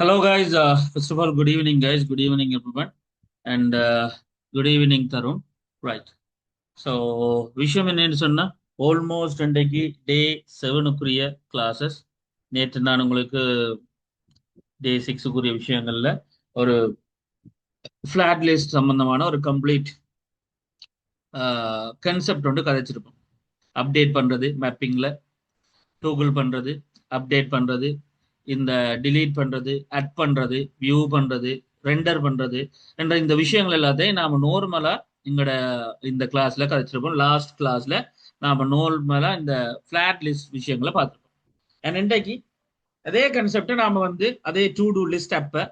Hello, guys. First of all, good evening, guys. Good evening, everyone. And good evening, Tarun. Right. So, விஷயம் என்னன்னு சொன்னா almost இன்றைக்கு டே 7க்குரிய classes. நேற்று நான் உங்களுக்கு டே 6க்குரிய விஷயங்கள்ல ஒரு ஃபிளாட் லிஸ்ட் சம்பந்தமான ஒரு கம்ப்ளீட் கன்செப்ட் வந்து கதைச்சிருப்போம். அப்டேட் பண்றது மேப்பிங்ல, டூகுள் பண்றது, அப்டேட் பண்றது, இந்த டிலீட் பண்றது, அட் பண்றது, வியூ பண்றது, ரெண்டர் பண்றது என்ற இந்த விஷயங்கள் எல்லாத்தையும் நாம நார்மலா எங்களோட இந்த கிளாஸ்ல கதைச்சிருப்போம். லாஸ்ட் கிளாஸ்ல நாம நார்மலா இந்த ஃபிளாட் லிஸ்ட் விஷயங்களை பார்த்துருப்போம். அண்ட் இன்றைக்கு அதே கன்செப்டை நாம வந்து அதே டூ டூ லிஸ்ட் ஆப்பை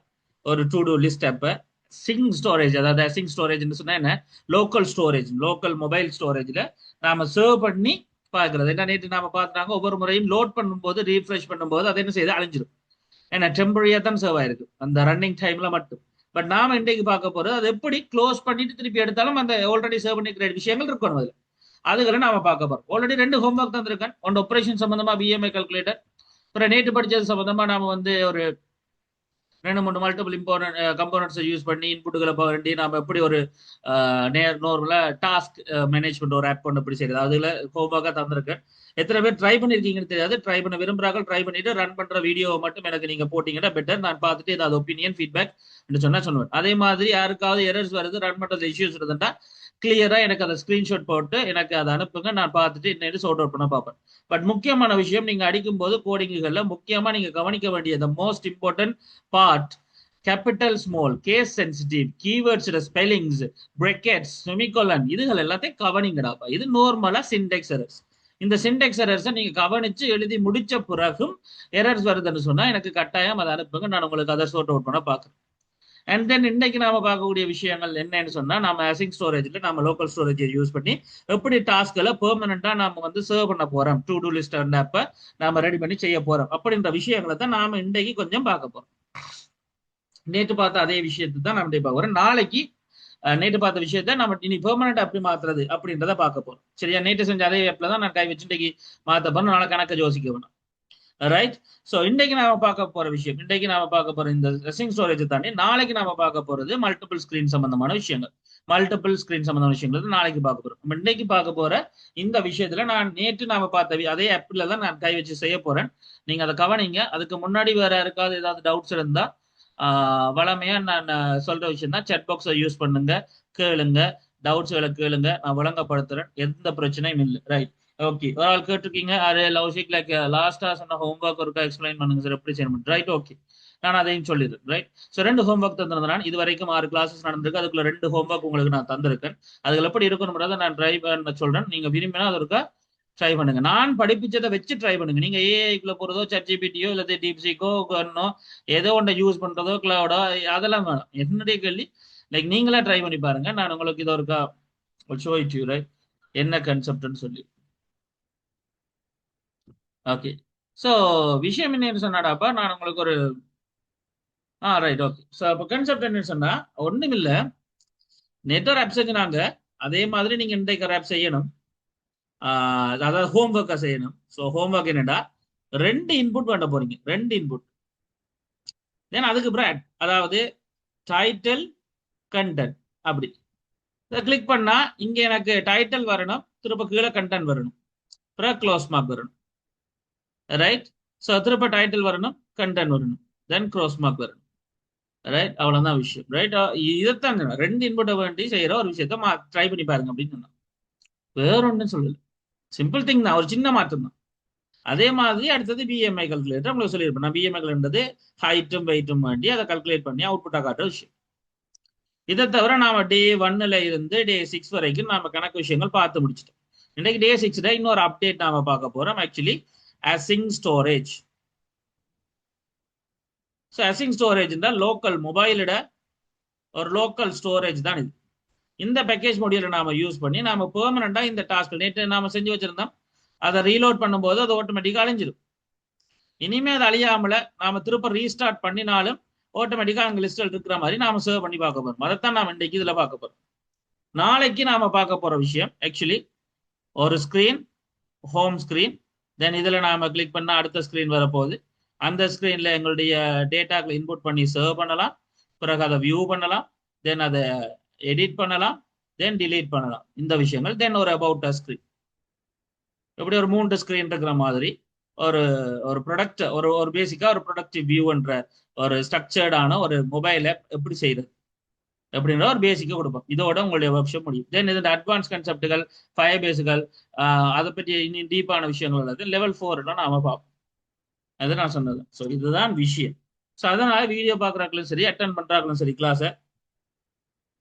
ஒரு டூ டூ லிஸ்ட் ஆப்பை சிங் ஸ்டோரேஜ், அதாவது சிங் ஸ்டோரேஜ்னு சொன்னா என்ன, லோக்கல் ஸ்டோரேஜ், லோக்கல் மொபைல் ஸ்டோரேஜ்ல நாம சர்வ் பண்ணி பார்க்கறது. என்ன, நேற்று நாம பார்த்தாங்க ஒவ்வொரு முறையும் லோட் பண்ணும்போது ரீஃப்ரெஷ் பண்ணும்போது அது என்ன செய்யுது, அழிஞ்சிடும். ஏன்னா டெம்பரரியா தான் சர்வ் ஆயிருக்கு அந்த ரன்னிங் டைம்ல மட்டும். பட் நாம இன்றைக்கு பார்க்க போறது அது எப்படி க்ளோஸ் பண்ணிட்டு திருப்பி எடுத்தாலும் அந்த ஆல்ரெடி சர்வ் பண்ணிக்கிற விஷயங்கள் இருக்கணும் அதுல. அதுகளை நாம பார்க்க போறோம். ஆல்ரெடி 2 ஹோம்ஒர்க் தந்திருக்கேன். ஒன்று ஆபரேஷன் சம்பந்தமா பிஎம்ஐ கால்குலேட்டர், அப்புறம் நேற்று படிச்சது சம்பந்தமா நாம வந்து ஒரு 2 3 மல்டிபிள் இம்பார்ட்டன்ட் கம்போனன்ட்ஸை யூஸ் பண்ணி இன்புட்டுகளை வேண்டி நாம எப்படி ஒரு நார்மலா டாஸ்க் மேனேஜ்மெண்ட் ஒரு ஆப் கொண்டு எப்படி செய்யுது அதுல ஹோம்ஒர்க்காக தந்திருக்கேன். எத்தனை பேர் ட்ரை பண்ணிருக்கீங்கன்னு தெரியாது. ட்ரை பண்ண விரும்புறாங்க, ட்ரை பண்ணிட்டு ரன் பண்ற வீடியோ மட்டும் எனக்கு நீங்க போட்டீங்கன்னா பெட்டர். நான் பார்த்துட்டு ஏதாவது ஒப்பீனியன் ஃபீட்பேக் சொன்னா சொல்லுவேன். அதே மாதிரி யாருக்காவது எரர்ஸ் வருது, ரன் பண்றது இஷ்யூஸ் இருந்தா கிளியரா எனக்கு அதை ஸ்கிரீன்ஷாட் போட்டு எனக்கு அதை அனுப்புங்க. நான் பார்த்துட்டு இன்னும் சார்ட் அவுட் பண்ண பார்ப்பேன். பட் முக்கியமான விஷயம், நீங்க அடிக்கும் போது கோடிங்குகள்ல முக்கியமா நீங்க கவனிக்க வேண்டிய most important part, capital small, case sensitive, keywords spellings, brackets, semicolon, இதுகள் எல்லாத்தையும் கவனிங்கடாப்பா. இது நார்மலா சின்டெக்ஸ் எரர்ஸ். இந்த சின்டெக்ஸ் எரர்ஸை நீங்க கவனிச்சு எழுதி முடிச்ச பிறகும் எரர்ஸ் வருதுன்னு சொன்னா எனக்கு கட்டாயம் அதை அனுப்புங்க. நான் உங்களுக்கு அதை சார்ட் அவுட் பண்ண பாக்குறேன். அண்ட் தென் இன்னைக்கு நாம பார்க்கக்கூடிய விஷயங்கள் என்னன்னு சொன்னா, நம்ம அசிங் ஸ்டோரேஜ்ல நம்ம லோக்கல் ஸ்டோரேஜை யூஸ் பண்ணி எப்படி டாஸ்க்களை பெர்மனண்டா நாம வந்து சர்வ் பண்ண போறோம், டூ டூ லிஸ்ட் அப்ப நாம ரெடி பண்ணி செய்ய போறோம் அப்படின்ற விஷயங்களை தான் நாம இன்னைக்கு கொஞ்சம் பார்க்க போறோம். நேற்று பார்த்த அதே விஷயத்தை தான் நம்ம பார்க்க போறோம். நாளைக்கு நேற்று பார்த்த விஷயத்த நம்ம இனி பெர்மனண்டா எப்படி மாத்துறது அப்படின்றத பார்க்க போறோம். சரியா? நேற்று செஞ்ச அதே ஆப்ல தான் நான் கை வச்சு இன்னைக்கு மாத்த போறோம். நாளை கணக்க யோசிக்க வேணும். ரைட். ஸோ இன்றைக்கு நாம பார்க்க போற விஷயம், இன்றைக்கு நாம பார்க்க போற இந்த ரெசிங் ஸ்டோரேஜ் தாண்டி நாளைக்கு நாம பார்க்க போறது மல்டிபிள் ஸ்கிரீன் சம்பந்தமான விஷயங்கள். மல்டிபிள் ஸ்கிரீன் சம்பந்தமான விஷயங்கள் நாளைக்கு பார்க்க போறோம். இன்னைக்கு பார்க்க போற இந்த விஷயத்துல நான் நேற்று நாம பார்த்த அதே ஆப்ல தான் நான் கை வச்சு செய்ய போறேன். நீங்க அதை கவனிங்க. அதுக்கு முன்னாடி வேற யாருக்காவது ஏதாவது டவுட்ஸ் இருந்தா வளமையா நான் சொல்ற விஷயம் தான், செட் பாக்ஸை யூஸ் பண்ணுங்க, கேளுங்க, டவுட்ஸ்களை கேளுங்க, நான் விளங்கப்படுத்துறேன். எந்த பிரச்சனையும் இல்லை. ரைட். ஓகே, ஒரு ஆள் கேட்டிருக்கீங்க, அரே லவ்ஷிக் லைக் லாஸ்டா சொன்ன ஹோம்ஒர்க் ஒருக்கா எக்ஸ்பிளைன் பண்ணுங்க சார் எப்படி செய்யணும். ரைட், ஓகே, நான் அதையும் சொல்லிடுறேன். ரைட். ஸோ 2 ஹோம்ஒர்க் தந்திருந்தேன். இது வரைக்கும் 6 கிளாஸஸ் நடந்திருக்கு. அதுக்குள்ள 2 ஹோம்ஒர்க் உங்களுக்கு நான் தந்திருக்கேன். அதுல எப்படி இருக்கணும்ன்றதை நான் ட்ரை பண்ண சொல்றேன். நீங்க விரும்பினா அது ஒருக்கா ட்ரை பண்ணுங்க. நான் படிப்பிச்சதை வச்சு ட்ரை பண்ணுங்க. நீங்க ஏஐக்குள்ள போறதோ, சாட்ஜிபிடியோ இல்ல டீப்சிக்கோ ஏதோ ஒன்றை யூஸ் பண்றதோ, கிளவுடோ, அதெல்லாம் வேணும். என்னுடைய கேள்வி, லைக் நீங்களா ட்ரை பண்ணி பாருங்க. நான் உங்களுக்கு இது ஒருக்கா ஷோ இட் யூ, ரைட், என்ன கன்செப்ட்னு சொல்லி. ஓகே. ஸோ விஷயம் என்னன்னு சொன்னாடாப்பா, நான் உங்களுக்கு ஒரு ரைட், ஓகே. ஸோ அப்போ கன்செப்ட் என்னன்னு சொன்னா ஒண்ணும் இல்லை. நேற்று ஒரு ஆப் செஞ்சுனாங்க, அதே மாதிரி நீங்க இன்றைக்கு ஒரு ஆப் செய்யணும். அதாவது ஹோம் ஒர்க்கா செய்யணும். ஸோ ஹோம் ஒர்க் என்னடா, 2 இன்புட் பண்ண போறீங்க, 2 இன்புட். தென் அதுக்கு பிராட், அதாவது டைட்டில், கண்டென்ட், அப்படி இதை கிளிக் பண்ணா இங்க எனக்கு டைட்டில் வரணும், திருப்ப கீழே கண்டென்ட் வரணும், அப்புறம் க்ளோஸ் மார்க் வரணும். ரைட். ஸோ திருப்ப டைட்டில் வரணும், கண்டென்ட் வரணும், தென் க்ளோஸ் மார்க் வரணும். ரைட், அவ்வளவுதான் விஷயம். ரைட். இதைத்தான் 2 இன்புட்டை வேண்டி செய்யற ஒரு விஷயத்த ட்ரை பண்ணி பாருங்க அப்படின்னு சொன்னா, வேற ஒன்றும் சொல்லல. சிம்பிள் திங் தான், ஒரு சின்ன மாற்றம் தான். அதே மாதிரி அடுத்தது பிஎம்ஐ கல்குலேட்டர் உங்களுக்கு சொல்லியிருப்பேன். நான் பிஎம்ஐ ஹைட்டும் வெயிட்டும் வேண்டி அதை கல்குலேட் பண்ணி அவுட்புட்டா காட்டுற விஷயம். இதை தவிர நாம டே 1ல இருந்து டே 6 வரைக்கும் நாம கணக்கு விஷயங்கள் பார்த்து முடிச்சிட்டோம். இன்னைக்கு டே 6ல இன்னொரு அப்டேட் நாம பார்க்க போறோம். Actually async storage. So async storage local மொபைலோட ஒரு லோக்கல் ஸ்டோரேஜ் தான் இது. இந்த பேக்கேஜ் மொடியூலை நாம யூஸ் பண்ணி நாம பெர்மனண்டா இந்த டாஸ்க் நேற்று நாம செஞ்சு வச்சிருந்தோம், அதை ரீலோட் பண்ணும்போது அது ஆட்டோமேட்டிக்கா அழிஞ்சிடும். இனிமே அது அழியாமல நாம திருப்ப ரீஸ்டார்ட் பண்ணினாலும் ஆட்டோமேட்டிக்கா அங்க லிஸ்டில் இருக்கிற மாதிரி நாம சர்வ் பண்ணி பார்க்க போறோம். அதைத்தான் நாம இன்றைக்கு இதுல பார்க்க போறோம். நாளைக்கு நாம பார்க்க போற விஷயம் ஆக்சுவலி ஒரு ஸ்கிரீன், ஹோம் ஸ்கிரீன், தென் இதுல நாம கிளிக் பண்ணா அடுத்த ஸ்கிரீன் வரப்போகுது. அந்த ஸ்க்ரீன்ல எங்களுடைய டேட்டாக்களை இன்புட் பண்ணி சர்வ் பண்ணலாம். பிறகு அதை வியூ பண்ணலாம். தென் அதை எடிட் பண்ணலாம். தென் டிலீட் பண்ணலாம். இந்த விஷயங்கள். தென் ஒரு அபவுட் ஸ்க்ரீன், எப்படி ஒரு 3 ஸ்க்ரீன் இருக்கிற மாதிரி ஒரு ஒரு ப்ரொடக்ட் ஒரு ஒரு பேசிக்கா ஒரு ப்ரொடக்டிவ் வியூன்ற ஒரு ஸ்ட்ரக்சர்டான ஒரு மொபைல் ஆப் எப்படி செய்யறது அப்படின்ற ஒரு பேசிக்கா கொடுப்போம். இதோட உங்களுடைய ஒர்க் ஷாப் முடியும். தென் இது அட்வான்ஸ் கான்செப்டுகள், ஃபயர் பேஸுகள், அதை பற்றி இன்னும் டீப்பான விஷயங்கள் உள்ளது லெவல் 4 நாம பார்ப்போம். அது நான் சொன்னது. ஸோ இதுதான் விஷயம். ஸோ அதனால வீடியோ பார்க்குறாங்களும் சரி, அட்டன் பண்றாங்களும் சரி கிளாஸை,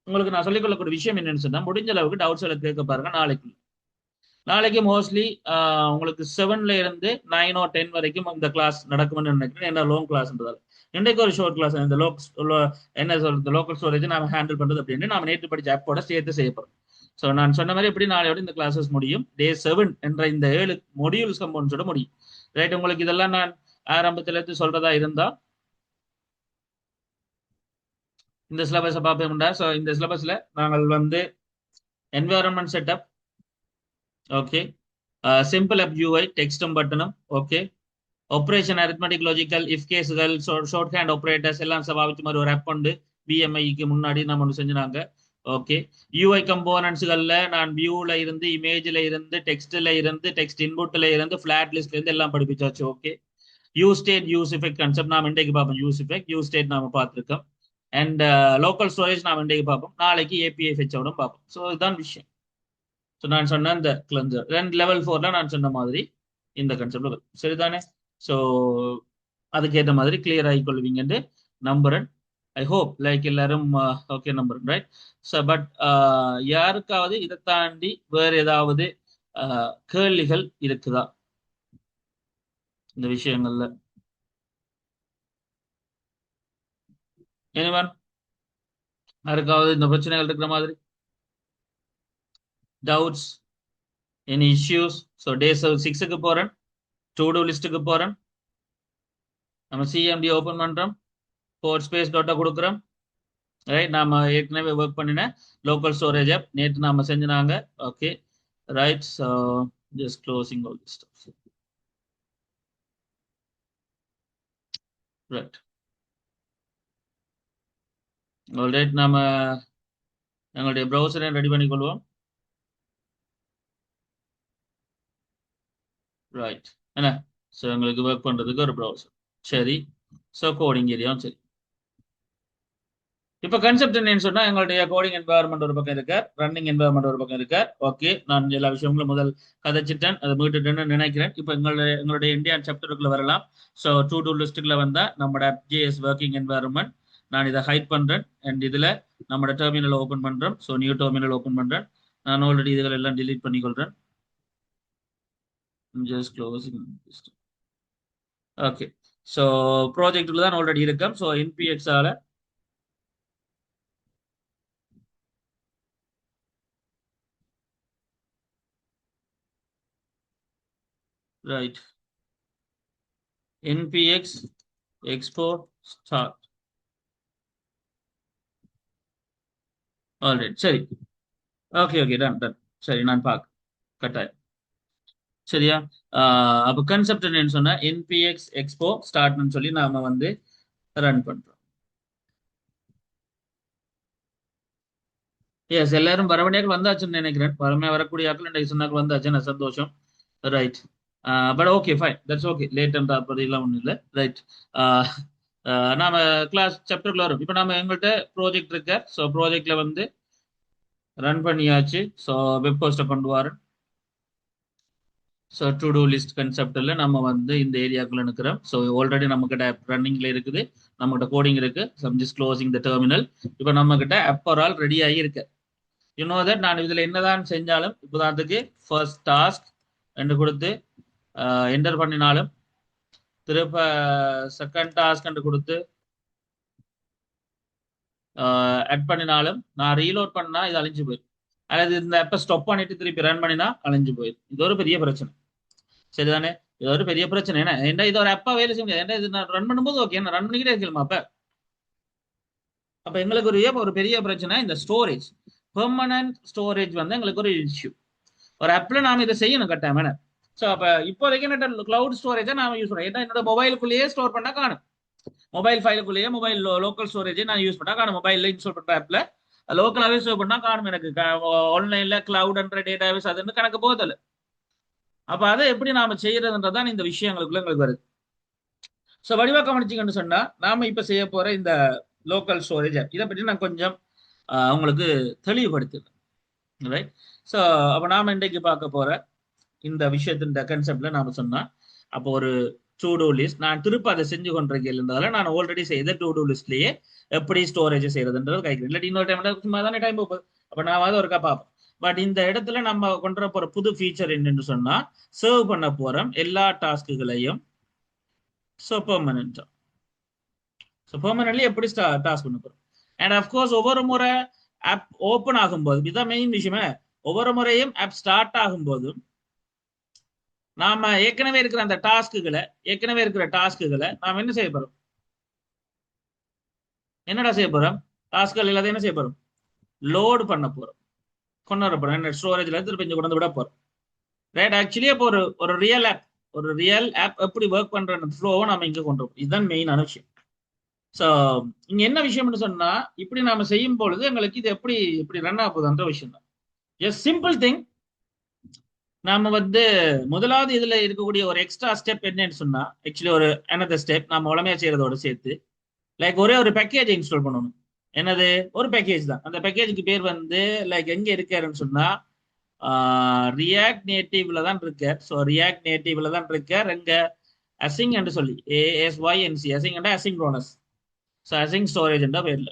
உங்களுக்கு நான் சொல்லிக்கொள்ளக்கூடிய விஷயம் என்னன்னு சொன்னா, முடிஞ்ச அளவுக்கு டவுட்ஸ் எல்லாம் கேட்க பாருங்க. நாளைக்கு மோஸ்ட்லி உங்களுக்கு 7ல இருந்து 9 or 10 வரைக்கும் இந்த கிளாஸ் நடக்கும்னு நினைக்கிறேன். என்ன லாங் கிளாஸ்ன்றதால இன்றைக்கு ஒரு ஷார்ட் கிளாஸ் இந்த என்ன சொல்றது லோக்கல் ஸ்டோரேஜ் நாம ஹேண்டில் பண்றது அப்படின்னு நாம நேற்று படிச்ச ஆப்போட சேர்த்து செய்யப்படும். ஸோ நான் சொன்ன மாதிரி எப்படி நாளையோட இந்த கிளாஸஸ் முடியும். டே 7 என்ற இந்த 7 மொடியூல்ஸ் கம்பவுண்ட்ஸோட முடியும். ரைட், உங்களுக்கு இதெல்லாம் நான் ஆரம்பத்துல இருந்து சொல்றதா இருந்தா இந்த சிலபஸை பார்ப்போம்டா. ஸோ இந்த சிலபஸ்ல நாங்கள் வந்து environment setup, okay, simple app UI டெக்ஸ்டும் பட்டனும், okay, operation arithmetic logical if கேஸுகள் ஷார்ட் ஹேண்ட் ஆப்ரேட்டர்ஸ் எல்லாம் சபாவிச்சு மாதிரி ஒரு ஆப் உண்டு. பிஎம்ஐக்கு முன்னாடி நம்ம ஒன்று செஞ்சுனாங்க. ஓகே, யூஐ கம்போனன்ட்ஸ்களில் நான் வியூவில் இருந்து, இமேஜில் இருந்து, டெக்ஸ்டில் இருந்து, டெக்ஸ்ட் இன்புட்டில் இருந்து, ஃபிளாட் லிஸ்ட்ல இருந்து எல்லாம் படிப்பிச்சாச்சு. Okay, use state use effect concept நாம் இன்றைக்கு பார்ப்போம். யூஸ் எஃபெக்ட் யூ ஸ்டேட் நாம பார்த்துருக்கோம். அண்ட் லோக்கல் ஸ்டோரேஜ் நாம் இன்றைக்கு பார்ப்போம். நாளைக்கு ஏபிஐ ஃபெச்சோட பார்ப்போம். ஸோ இதுதான் விஷயம். ஸோ நான் சொன்ன இந்த கிளஞ்சர் ரெண்டு லெவல் 4ல நான் சொன்ன மாதிரி இந்த கான்செப்ட் சரிதானே. ஸோ அதுக்கேற்ற மாதிரி கிளியர் ஆகிக்கொள்வீங்கன்னு நம்புறேன். ஐ ஹோப் லைக் எல்லாரும் ஓகே நம்புறேன். ரைட். ஸோ பட் யாருக்காவது இதை தாண்டி வேற ஏதாவது கேள்விகள் இருக்குதா இந்த விஷயங்கள்ல? எனிவன், யாருக்காவது இந்த பிரச்சனைகள் இருக்கிற மாதிரி doubts, any issues? So day 6க்கு போறேன், டு டூ லிஸ்ட்டுக்கு போறேன். நம்ம சிஎம்டி ஓப்பன் பண்றோம், போர்ட் ஸ்பேஸ் டாட்டா கொடுக்குறோம். ரைட், நாம ஏற்கனவே ஒர்க் பண்ணின லோக்கல் ஸ்டோரேஜ் ஆப் நேற்று நாம செஞ்சுனாங்க. Okay right. So just closing all this stuff. Right, alright, நாம எங்களுடைய ப்ரௌசரை ரெடி பண்ணிக்கொள்வோம். ரைட், என்ன? ஸோ எங்களுக்கு ஒர்க் பண்றதுக்கு ஒரு ப்ரௌசர் சரி. ஸோ கோடிங் ஏரியாவும் சரி. இப்போ கன்செப்ட் என்னன்னு சொன்னா, எங்களுடைய கோடிங் என்வாயர்மெண்ட் ஒரு பக்கம் இருக்க, ரன்னிங் என்வாயர்மெண்ட் ஒரு பக்கம் இருக்க. ஓகே, நான் எல்லா விஷயங்களும் முதல் கதைச்சிட்டேன், அதை மீட்டுட்டேன்னு நினைக்கிறேன். இப்போ எங்களுடைய இந்தியன் சாப்டருக்குள்ள வரலாம். ஸோ டு டூ லிஸ்ட்டுக்குள்ள வந்தா நம்மளோட ஜேஎஸ் ஒர்க்கிங் என்வாயர்மெண்ட் நான் இதை ஹைட் பண்றேன். அண்ட் இதுல நம்மளோட டெர்மினல் ஓப்பன் பண்றோம். ஸோ நியூ டெர்மினல் ஓப்பன் பண்றேன். நான் ஆல்ரெடி இதுகள் எல்லாம் டிலீட் பண்ணிக்கொள்றேன். Just closing. ஓகே, ஸோ ப்ராஜெக்ட்டுக்குள்ள தான் ஆல்ரெடி இருக்கேன். ஸோ என்பிஎக்ஸால right, npx export start. Alright, சரி. Okay okay, done done. சரி, நான் பார்க்க கட்டாயம். சரியா? அப்போ கன்செப்ட் என்னன்னு சொன்னா, npx expo ஸ்டார்ட்னு சொல்லி நாம வந்து ரன் பண்றோம். எஸ், எல்லாரும் வரவழையாக வந்தாச்சுன்னு நினைக்கிறேன். வறுமையா வரக்கூடிய ஆக்கள் இன்றைக்கு சொன்னாக்க வந்தாச்சு, நான் சந்தோஷம். Right, but okay fine, that's okay. Late and அப்படிலாம் ஒன்றும் இல்லை. ரைட், நாம கிளாஸ் சாப்டர்ல வரும். இப்போ நாம எங்கள்கிட்ட ப்ராஜெக்ட் இருக்க. ஸோ ப்ராஜெக்ட்ல வந்து ரன் பண்ணியாச்சு. ஸோ வெப் ஹோஸ்ட்டை கொண்டு வரேன். ஸோ டு டூ லிஸ்ட் கன்செப்டில் நம்ம வந்து இந்த ஏரியாக்குள்ள நிற்கிறோம். ஸோ ஆல்ரெடி நம்மக்கிட்ட ஆப் ரன்னிங்ல இருக்குது, நம்மகிட்ட கோடிங் இருக்கு. Some just closing the terminal. இப்போ நம்ம கிட்ட ஆப் ஃபார் ஆல் ரெடி ஆகி இருக்கு. யூனோ தட் நான் இதில் என்னதான் செஞ்சாலும், இப்போதாத்துக்கு ஃபர்ஸ்ட் டாஸ்க் என்று கொடுத்து என்டர் பண்ணினாலும், திருப்ப செகண்ட் டாஸ்க் என்று கொடுத்து ஆட் பண்ணினாலும், நான் ரீலோட் பண்ணா இது அழிஞ்சு போயிடும். அல்லது இந்த ஆப்பை ஸ்டாப் பண்ணிட்டு திருப்பி ரன் பண்ணினா அழிஞ்சு போயிடும். இது ஒரு பெரிய பிரச்சனை. சரிதானே? இது ஒரு பெரிய பிரச்சனை. என்ன இது ஒரு அப்பா வேலை செய்ய முடியாது. ஏன்னா இது நான் ரன் பண்ணும்போது ஓகே, நான் ரன் பண்ணிக்கிட்டே இருக்கலாமா? அப்ப எங்களுக்கு ஒரு பெரிய பிரச்சனை இந்த ஸ்டோரேஜ். பெர்மனன்ட் ஸ்டோரேஜ் வந்து எங்களுக்கு ஒரு இஷ்யூ. ஒரு ஆப்ல நாம இதை செய்யணும் கட்டாயம். ஸோ அப்போ இப்போதைக்கு என்ன கிளவுட் ஸ்டோரேஜை நான் யூஸ் பண்ணுறேன். ஏன்னா என்னோட மொபைலுக்குள்ளேயே ஸ்டோர் பண்ணால் காணும். மொபைல் ஃபைலுக்குள்ளேயே மொபைல் லோக்கல் ஸ்டோரேஜை நான் யூஸ் பண்ணால் காணும். மொபைலில் இன்ஸ்டால் பண்ணுற ஆப்பில் லோக்கலாகவே ஸ்டோர் பண்ணால் காணும். எனக்கு ஆன்லைனில் கிளவுட்ன்ற டேட்டாபேஸ் அதுன்னு கணக்கு போதில்லை. அப்போ அதை எப்படி நாம செய்யறதுன்றதான் இந்த விஷயங்களுக்குள்ள எங்களுக்கு வருது. ஸோ வடிவா கவனிச்சிங்கன்னு சொன்னா நாம இப்போ செய்ய போற இந்த லோக்கல் ஸ்டோரேஜ் இதை பற்றி நான் கொஞ்சம் உங்களுக்கு தெளிவுபடுத்துறேன். ரைட். ஸோ அப்போ நாம இன்றைக்கு பார்க்க போற இந்த விஷயத்தின் கன்செப்ட்ல நாம சொன்னா அப்போ ஒரு டு டூ லிஸ்ட் நான் திருப்ப அதை செஞ்சு கொண்டிருக்கிறதால நான் ஆல்ரெடி செய்த டு டூ லிஸ்ட்லயே எப்படி ஸ்டோரேஜ் செய்யறதுன்றது கைக்கிறேன். இல்லாட்டி இன்னொரு டைம் சும்மா தானே டைம் போகுது. அப்போ நான் அதை ஒருக்கா பார்ப்போம். பட் இந்த இடத்துல நம்ம கொண்டு போற புது ஃபீச்சர் என்னன்னு சொன்னா சர்வ் பண்ண போறோம் எல்லா டாஸ்க்குகளையும் ஸோ பெர்மனண்டா. ஸோ பெர்மனன்ட்லி எப்படி டாஸ்க் பண்ண போறோம். அண்ட் அஃப்கோர்ஸ் ஒவ்வொரு முறை ஆப் ஓப்பன் ஆகும்போது இதுதான் மெயின் விஷயமே. ஒவ்வொரு முறையும் ஆப் ஸ்டார்ட் ஆகும்போதும் நாம ஏற்கனவே இருக்கிற அந்த டாஸ்க்குகளை நாம என்ன செய்ய போறோம்? என்னடா செய்ய போறோம்? டாஸ்க்கள் எல்லாத்தையும் என்ன செய்ய போறோம்? லோட் பண்ண போறோம், கொண்டு வர போறோம். என்ன ஸ்டோரேஜ்ல திருப்பி கொண்டு வந்து விட போறோம். ரைட். ஆக்சுவலி இப்போ ஒரு ரியல் ஆப் எப்படி ஒர்க் பண்ற ஃப்ளோவை நம்ம இங்க கொண்டு வரோம். இதுதான் மெயினான விஷயம். ஸோ இங்க என்ன விஷயம்னு சொன்னா இப்படி நாம செய்யும் பொழுது எங்களுக்கு இது எப்படி ரன் ஆகுதுன்ற விஷயம் தான். Just simple thing. நாம முதலாவது இதுல இருக்கக்கூடிய ஒரு எக்ஸ்ட்ரா ஸ்டெப் என்னன்னு சொன்னா ஆக்சுவலி ஒரு another ஸ்டெப் நாம உடமையா செய்யறதோட சேர்த்து லைக் ஒரே ஒரு பேக்கேஜ் இன்ஸ்டால் பண்ணணும். என்னது? ஒரு பேக்கேஜ் தான். அந்த பேக்கேஜுக்கு பேர் லைக் எங்க இருக்காருன்னு சொன்னா ரியாக்ட் நேட்டிவ்ல தான் இருக்கார். ஸோ ரியாக்ட் நேட்டிவ்ல தான் இருக்கார். எங்க அசிங் என்று சொல்லி ASYNC அசிங் என்ற அசிங்க்ரோனஸ். ஸோ அசிங் ஸ்டோரேஜ் என்ற பேர்ல.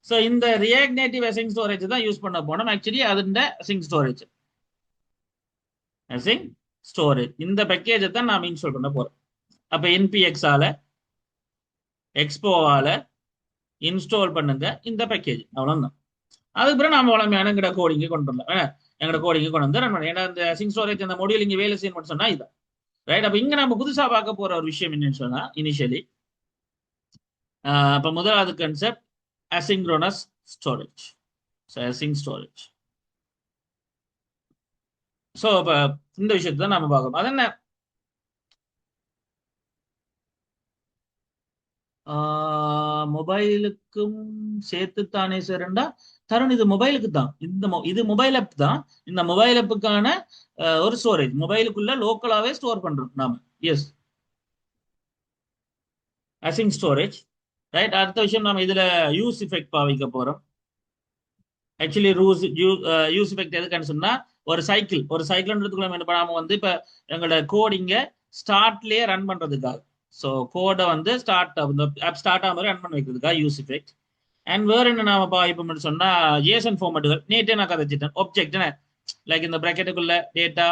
ஸோ இந்த ரியாக்ட் நேட்டிவ் அசிங் ஸ்டோரேஜ் தான் யூஸ் பண்ண போனோம். ஆக்சுவலி அதுண்ட அசிங் ஸ்டோரேஜ் இந்த பேக்கேஜை தான் நாம இன்ஸ்டால் பண்ண போறோம். அப்ப என்பிஎக்ஸால எக்ஸ்போவால இன்ஸ்டால் பண்ணுங்க இந்த பேக்கேஜ். அவ்வளவுதான். அதுக்கப்புறம் நாம வளமையான எங்கட கோடிங்க கொண்டு வரலாம். எங்கட கோடிங்க கொண்டு வந்து ரன் பண்ணலாம். ஏன்னா இந்த அசிங் ஸ்டோரேஜ் அந்த மொடியூல் இங்க வேலை செய்யணும்னு சொன்னா இதுதான். ரைட். அப்ப இங்க நம்ம புதுசா பார்க்க போற ஒரு விஷயம் என்னன்னு சொன்னா இனிஷியலி அப்ப முதலாவது concept asynchronous storage. So async storage. So அப்ப இந்த விஷயத்தை தான் நாம பார்க்கணும். அது என்ன? மொபைலுக்கும் சேர்த்துத்தானே சேரண்டா தருண். இது மொபைலுக்கு தான். இது மொபைல் ஆப் தான். இந்த மொபைல் ஆப்புக்கான ஒரு ஸ்டோரேஜ் மொபைலுக்குள்ள லோக்கலாவே ஸ்டோர் பண்றோம் நாம. Yes, using storage. ரைட். அடுத்த விஷயம் நாம இதுல யூஸ் எஃபெக்ட் பாவிக்க போறோம். ஆக்சுவலி யூஸ் எஃபெக்ட் எதுக்குன்னு சொன்னா ஒரு சைக்கிள்ன்றதுக்குள்ள என்ன பண்ணாம இப்ப எங்களோட கோடிங்க ஸ்டார்ட்லயே ரன் பண்றதுக்காக. ஸோ கோடை ஸ்டார்ட் ஆகும்போது ரன் பண்ண வைக்கிறதுக்காக யூஸ் எஃபெக்ட். அண்ட் வேற என்ன நாம பாய்ப்போம்னு சொன்னா ஜேசன் ஃபார்மேட்டுகள் நேற்றே நான் கதைச்சிட்டேன். ஒப்ஜெக்ட் லைக் இந்த பிராக்கெட்டுக்குள்ள டேட்டா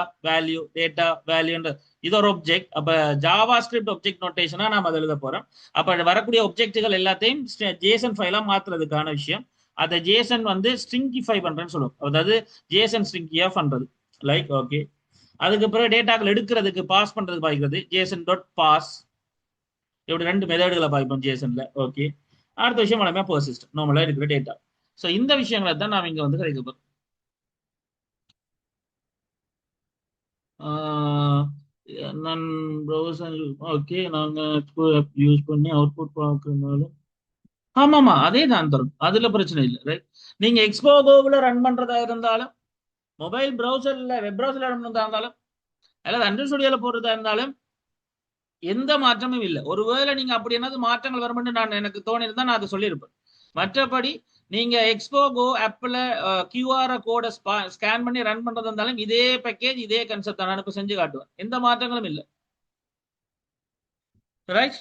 வேல்யூன்ற இது ஒரு ஒப்ஜெக்ட். அப்ப ஜாவா ஸ்கிரிப்ட் ஒப்ஜெக்ட் நோட்டேஷனா நாம அதை எழுத போறோம். அப்ப வரக்கூடிய ஒப்ஜெக்டுகள் எல்லாத்தையும் ஜேசன் ஃபைலா மாத்துறதுக்கான விஷயம். அதை ஜேசன் ஸ்ட்ரிங்கிஃபை பண்றேன்னு சொல்லுவோம். அதாவது ஜேசன் ஸ்ட்ரிங்கியா பண்றது. Like okay. அதுக்கப்புறம் டேட்டாக்கள் எடுக்கிறதுக்கு பாஸ் பண்றதுக்கு பாய்க்கிறது ஜேசன் டாட் பாஸ். இப்படி 2 மெத்தடுகளை பாய்ப்போம் ஜேசன்ல. ஓகே. அடுத்த விஷயம் எல்லாமே பர்சிஸ்ட் நார்மலா இருக்கிற டேட்டா. ஸோ இந்த விஷயங்களை தான் நாம இங்க கிடைக்க போறோம். நான் ப்ரௌசர் ஓகே நாங்க யூஸ் பண்ணி அவுட்புட் பார்க்கறதுனால ஆமாமா அதே தான் தரும். அதுல பிரச்சனை இல்லை. ரைட். நீங்க எக்ஸ்போகோவில் ரன் பண்றதா இருந்தாலும் மொபைல் ப்ரௌசர்ல வெப் ப்ரௌசர்ல ரன் பண்றதா இருந்தாலும் அல்லது அண்டர் ஸ்டுடியோல போடுறதா இருந்தாலும் எந்த மாற்றமும் இல்லை. ஒருவேளை நீங்க அப்படி என்னது மாற்றங்கள் வரும்னு நான் எனக்கு தோணிருந்தா நான் அதை சொல்லியிருப்பேன். மற்றபடி நீங்க எக்ஸ்போகோ ஆப்ல கியூஆர் கோடை ஸ்கேன் பண்ணி ரன் பண்றது இருந்தாலும் இதே பேக்கேஜ் இதே கன்செப்ட் தான் நான் இப்ப செஞ்சு காட்டுவேன். எந்த மாற்றங்களும் இல்லை. ரைட்.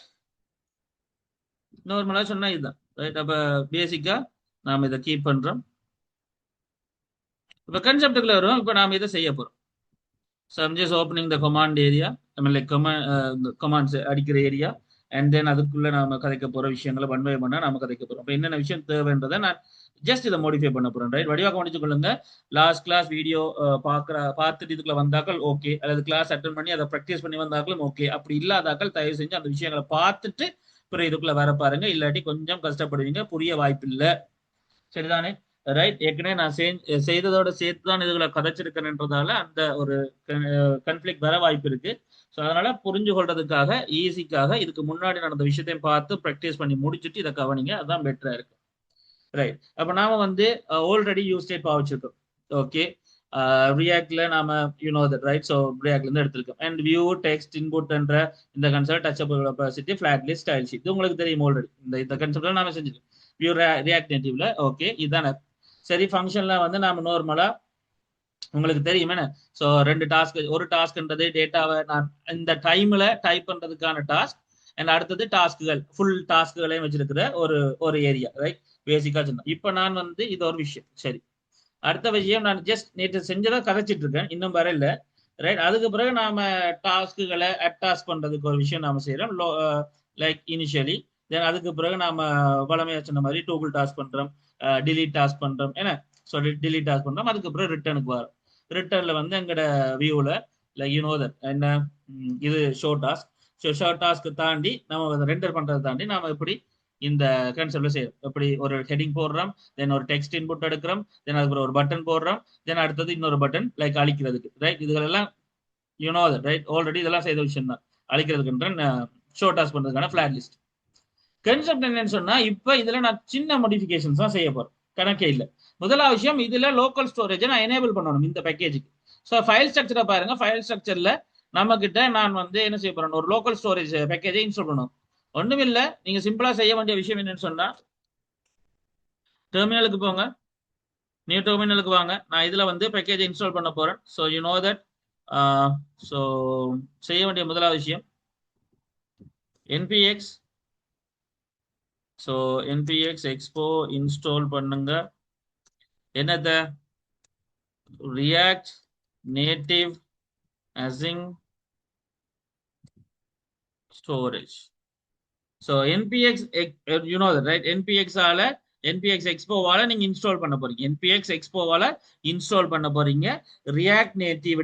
நார்மலா சொன்னா இதுதான். ரைட். அப்ப பேசிக்கா நாம இதை கீப் பண்றோம். இப்ப கன்செப்டுக்குள்ள வரும். இப்ப நாம இதை செய்ய போறோம். So I'm just opening the command area. I mean like commands அடிக்கிற ஏரியா. அண்ட் தென் அதுக்குள்ள நாம கதைக்க போற விஷயங்களை ஒன் பை ஒன்னா நாம கதைக்க போறோம். இப்போ என்னென்ன விஷயம் தேவைன்றதை நான் ஜஸ்ட் இதை மாடிஃபை பண்ண போறேன். ரைட். வடிவாக கவனிச்சு கொள்ளுங்க. லாஸ்ட் கிளாஸ் வீடியோ பார்த்துட்டு இதுக்குள்ள வந்தாக்கள் ஓகே, அல்லது கிளாஸ் அட்டன் பண்ணி அதை ப்ராக்டிஸ் பண்ணி வந்தாக்களும் ஓகே. அப்படி இல்லாதாக்கள் தயவு செஞ்சு அந்த விஷயங்களை பார்த்துட்டு பிறகு இதுக்குள்ள வர பாருங்க. இல்லாட்டி கொஞ்சம் கஷ்டப்படுவீங்க, புரிய வாய்ப்பு இல்லை. சரிதானே? ரைட். ஏற்கனவே நான் செய்ததோட சேர்த்து தான் இதுகளை கதைச்சிருக்கேன்றதால அந்த ஒரு கன்ஃபிளிக் வர வாய்ப்பு இருக்கு. ஸோ அதனால புரிஞ்சு கொள்றதுக்காக ஈஸிக்காக இதுக்கு முன்னாடி நடந்த விஷயத்தையும் பார்த்து ப்ராக்டிஸ் பண்ணி முடிச்சுட்டு இதை கவனிங்க, அதான் பெட்டரா இருக்கு. ரைட். அப்ப நாம வந்து ஆல்ரெடி யூஸ் ஸ்டேட் பாவிச்சிருக்கோம். ஓகே. ரியாக்ட்ல நாம தட் ரைட். ஸோ ரியாக்ட்ல இருந்து எடுத்திருக்கோம். அண்ட் வியூ டெக்ஸ்ட் இன்புட் என்ற இந்த concept touchable capacity flat list style sheet இது உங்களுக்கு தெரியும் ஆல்ரெடி. இந்த கன்செப்ட்ல நாம செஞ்சிருக்கோம். View react நேட்டிவ்ல. ஓகே, இதுதானே. சரி, ஃபங்க்ஷன்ல வந்து நாம நார்மலா உங்களுக்கு தெரியும் என்ன. ஸோ ஒரு டாஸ்க்ன்றது டேட்டாவை நான் இந்த டைம்ல டைப் பண்றதுக்கான டாஸ்க், அண்ட் அடுத்தது டாஸ்க்குகள் ஃபுல் டாஸ்க்குகளையும் வச்சிருக்கிற ஒரு ஒரு ஏரியா, ரைட். பேசிக்கா சொன்னோம். இப்போ நான் வந்து இது ஒரு விஷயம். சரி, அடுத்த விஷயம் நான் ஜஸ்ட் நேற்று செஞ்சதை கதைச்சிட்டு இருக்கேன், இன்னும் வர இல்லை. ரைட். அதுக்கு பிறகு நாம டாஸ்க்குகளை டாஸ்க் பண்றதுக்கு ஒரு விஷயம் நாம செய்யறோம், லைக் இனிஷியலி. தென் அதுக்கு பிறகு நாம வளமையா சொன்ன மாதிரி டூகுள் டாஸ்க் பண்றோம், டிலீட் டாஸ்க் பண்றோம் என்ன. ஸோ டிலீட் டாஸ்க் பண்றோம். அதுக்கு பிறகு ரிட்டர்னுக்கு வரும். ரிட்டர்ன்ல வந்து எங்கட வியூல லைக் தட் என்ன, இது short task. So short task தாண்டி நம்ம ரெண்டர் பண்றதை தாண்டி நாம எப்படி இந்த கான்செப்ட்ல செய்யறோம். எப்படி ஒரு ஹெட்டிங் போடுறோம், தென் ஒரு டெக்ஸ்ட் இன்புட் எடுக்கிறோம், தென் அதுக்கு ஒரு பட்டன் போடுறோம், தென் அடுத்தது இன்னொரு பட்டன் லைக் அழிக்கிறதுக்கு, ரைட். இதுகளெல்லாம் ரைட். ஆல்ரெடி இதெல்லாம் செய்த விஷயம் தான். அழிக்கிறதுக்குன்ற ஷோர்ட் டாஸ்க் பண்றதுக்கான ஃபிளாட் லிஸ்ட். கன்செப்ட் என்னன்னு சொன்னா, இப்ப இதுல நான் சின்ன மாடிஃபிகேஷன்ஸ் தான் செய்ய போறேன், கணக்கே இல்லை. முதலாவது விஷயம், இதுல லோக்கல் ஸ்டோரேஜை நான் எனேபிள் பண்ணணும் இந்த பேக்கேஜுக்கு. ஸோ ஃபைல் ஸ்ட்ரக்சரை பாருங்க. ஃபைல் ஸ்ட்ரக்சர்ல நம்ம கிட்ட நான் வந்து என்ன செய்ய போறேன், ஒரு லோக்கல் ஸ்டோரேஜ் பேக்கேஜை இன்ஸ்டால் பண்ணணும். ஒண்ணுமில்ல, நீங்க சிம்பிளா செய்ய வேண்டிய விஷயம் என்னன்னு சொன்னா, டெர்மினலுக்கு போங்க, நியூ டெர்மினலுக்கு வாங்க. நான் இதுல வந்து பேக்கேஜை இன்ஸ்டால் பண்ண போறேன். So that. ஸோ செய்ய வேண்டிய முதலாவது விஷயம் npx. So npx expo install பண்ணுங்க. என்னத, React Native Async Storage. So npx, that right. npx expo வால நீங்க இன்ஸ்டால் பண்ண போறீங்க. npx expo வால இன்ஸ்டால் பண்ண போறீங்க React Native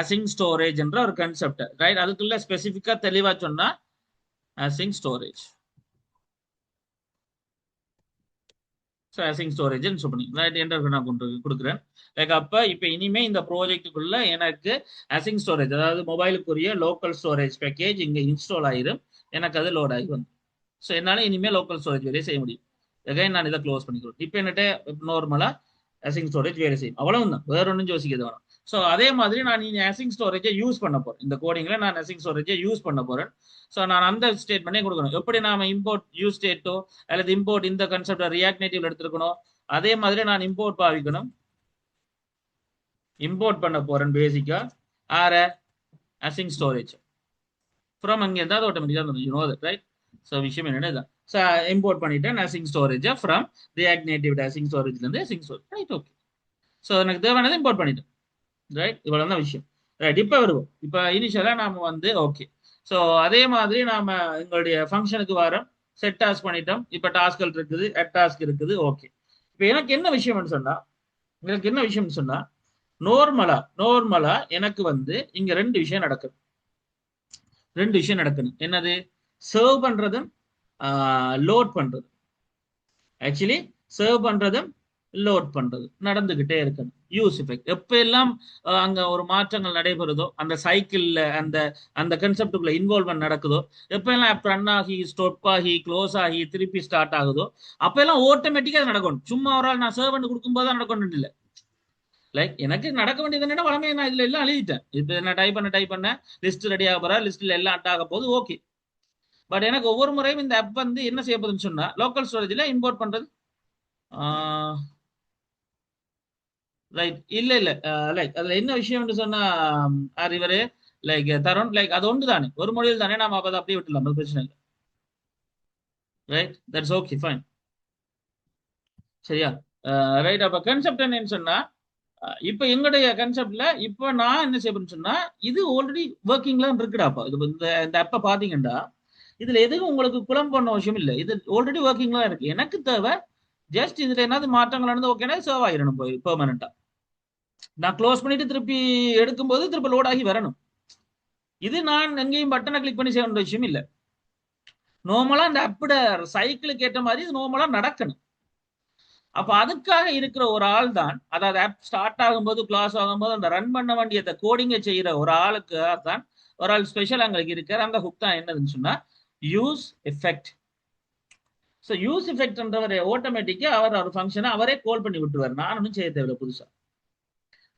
async storage என்ற ஒரு கான்செப்ட், ரைட். அதுக்குள்ள ஸ்பெசிஃபிக்கா தெளிவா சொன்னா async storage. So async storage சொல்லி ரைட் என்டர் நான் கொடுக்குறேன். லைக் அப்போ இப்போ இனிமே இந்த ப்ராஜெக்டுக்குள்ள எனக்கு async storage, அதாவது மொபைலுக்குரிய லோக்கல் ஸ்டோரேஜ் பேக்கேஜ் இங்கே இன்ஸ்டால் ஆயிரும். எனக்கு அது லோட் ஆகி வந்து, ஸோ என்னால் இனிமேல் லோக்கல் ஸ்டோரேஜ் வேலையை செய்ய முடியும். எகைன் நான் இதை க்ளோஸ் பண்ணிக்கிறேன். இப்போ என்னட்ட நார்மலாக async ஸ்டோரேஜ் வேலை செய்யும், அவ்வளவுதான். வேற ஒன்றும் யோசிக்கிறது வேணும். ஸோ அதே மாதிரி நான் இனி async ஸ்டோரேஜை யூஸ் பண்ண போறேன். இந்த கோடிங்ல நான் async ஸ்டோரேஜை யூஸ் பண்ண போறேன். ஸோ நான் அந்த ஸ்டேட்மெண்ட்டே கொடுக்கணும். எப்படி நாம இம்போர்ட் யூஸ் ஸ்டேட்டோ அல்லது இம்போர்ட் இந்த கான்செப்ட் ரியாக்ட் நேட்டிவ்ல எடுத்துருக்கணும், அதே மாதிரி நான் இம்போர்ட் பாவிக்கணும். இம்போர்ட் பண்ண போறேன் பேசிக்கா ஆர async ஸ்டோரேஜ் ஃப்ரம் அங்கே இருந்தால் ஆட்டோமேட்டிக்காக ரைட். ஸோ விஷயம் என்னன்னா, ஸோ இம்போர்ட் பண்ணிட்டேன் async ஸ்டோரேஜை ஃப்ரம் ரியாக்ட் நேட்டிவ் async ஸ்டோரேஜ்ல இருந்து async storage, right. Okay. So எனக்கு தேவையானதை இம்போர்ட் பண்ணிட்டேன், ரைட். இவ்வளவு தான் விஷயம், ரைட். இப்போ வருவோம். இப்போ இனிஷியலா நாம வந்து ஓகே. ஸோ அதே மாதிரி நாம எங்களுடைய ஃபங்க்ஷனுக்கு வரோம், செட் டாஸ்க் பண்ணிட்டோம். இப்போ டாஸ்க்கள் இருக்குது, அட் டாஸ்க் இருக்குது. ஓகே. இப்போ எனக்கு என்ன விஷயம்னு சொன்னா, நார்மலா எனக்கு வந்து இங்க ரெண்டு விஷயம் நடக்கணும். என்னது, சர்வ் பண்றதும் லோட் பண்றது. ஆக்சுவலி சர்வ் பண்றதும் லோட் பண்றது நடந்துகிட்டே இருக்கணும். யூஸ் எஃபெக்ட் எப்ப எல்லாம் அங்க ஒரு மாற்றங்கள் நடைபெறுதோ, அந்த சைக்கிள்ல அந்த அந்த கன்செப்டுக்குள்ள இன்வால்வ்மெண்ட் நடக்குதோ, எப்ப எல்லாம் ஆப் ரன் ஆகி ஸ்டாப் ஆகி க்ளோஸ் ஆகி திருப்பி ஸ்டார்ட் ஆகுதோ, அப்ப எல்லாம் ஆட்டோமேட்டிக்கா நடக்கணும். சும்மா ஒரு ஆள் நான் சர்வ் பண்ணி கொடுக்கும்போது தான் நடக்கணும் இல்லை. லைக் எனக்கு நடக்க வேண்டியது என்னன்னா, வளமையை நான் இதுல எல்லாம் எழுதிட்டேன். இப்போ நான் டைப் பண்ண லிஸ்ட் ரெடி ஆக போறா, லிஸ்ட்ல எல்லாம் அட் ஆக போகுது. ஓகே. பட் எனக்கு ஒவ்வொரு முறையும் இந்த ஆப் வந்து என்ன செய்ய போகுதுன்னு சொன்னா, லோக்கல் ஸ்டோரேஜ்ல இம்போர்ட் பண்றது, ரைட். இல்ல லைக் அதுல என்ன விஷயம்னு சொன்னா, இவரு லைக் தருண், லைக் அது ஒன்று தானே, ஒரு மொழியில் தானே, நாம அதை அப்படியே விட்டுலாம், அது பிரச்சனை இல்லை, ரைட். That's okay, fine. சரியா, ரைட். அப்ப கன்செப்ட் என்னன்னு சொன்னா, இப்ப எங்களுடைய கன்செப்ட்ல இப்ப நான் என்ன செய்யணும்னு சொன்னா, இது ஆல்ரெடி ஒர்க்கிங்ல இருக்குடாப்பா. இது இந்த அப்ப பாத்தீங்கன்னா, இதுல எதுவும் உங்களுக்கு குழம்பு பண்ண விஷயம் இல்லை. இது ஆல்ரெடி ஒர்க்கிங்ல இருக்கு. எனக்கு தேவை ஜஸ்ட் இதுல என்னது மாற்றங்கள் நடந்து ஓகேனா சர்வ் ஆயிடணும் போய் பெர்மனண்டா. நான் க்ளோஸ் பண்ணிட்டு திருப்பி எடுக்கும்போது திருப்பி லோட் ஆகி வரணும். இது நான் எங்கேயும் பட்டனை கிளிக் பண்ணி செய்ய வேண்டிய விஷயம் இல்லை. நார்மலா அந்த அப்பட சைக்கிளுக்கு ஏற்ற மாதிரி இது நார்மலா நடக்கணும். அப்ப அதுக்காக இருக்கிற ஒரு ஆள் தான், அதாவது ஆப் ஸ்டார்ட் ஆகும்போது கிளாஸ் ஆகும்போது அந்த ரன் பண்ண வேண்டியதை கோடிங்கை செய்யற ஒரு ஆளுக்கு தான் ஒரு ஆள் ஸ்பெஷல் அங்களுக்கு இருக்கிற அந்த ஹுக் தான் என்னதுன்னு சொன்னா யூஸ் எஃபெக்ட். ஸோ யூஸ் எஃபெக்ட்ன்றவர் ஆட்டோமேட்டிக்கா அவர் ஒரு ஃபங்க்ஷனை அவரே கால் பண்ணி விட்டுருவார். நான் ஒன்றும் செய்ய தேவையில்லை புதுசா.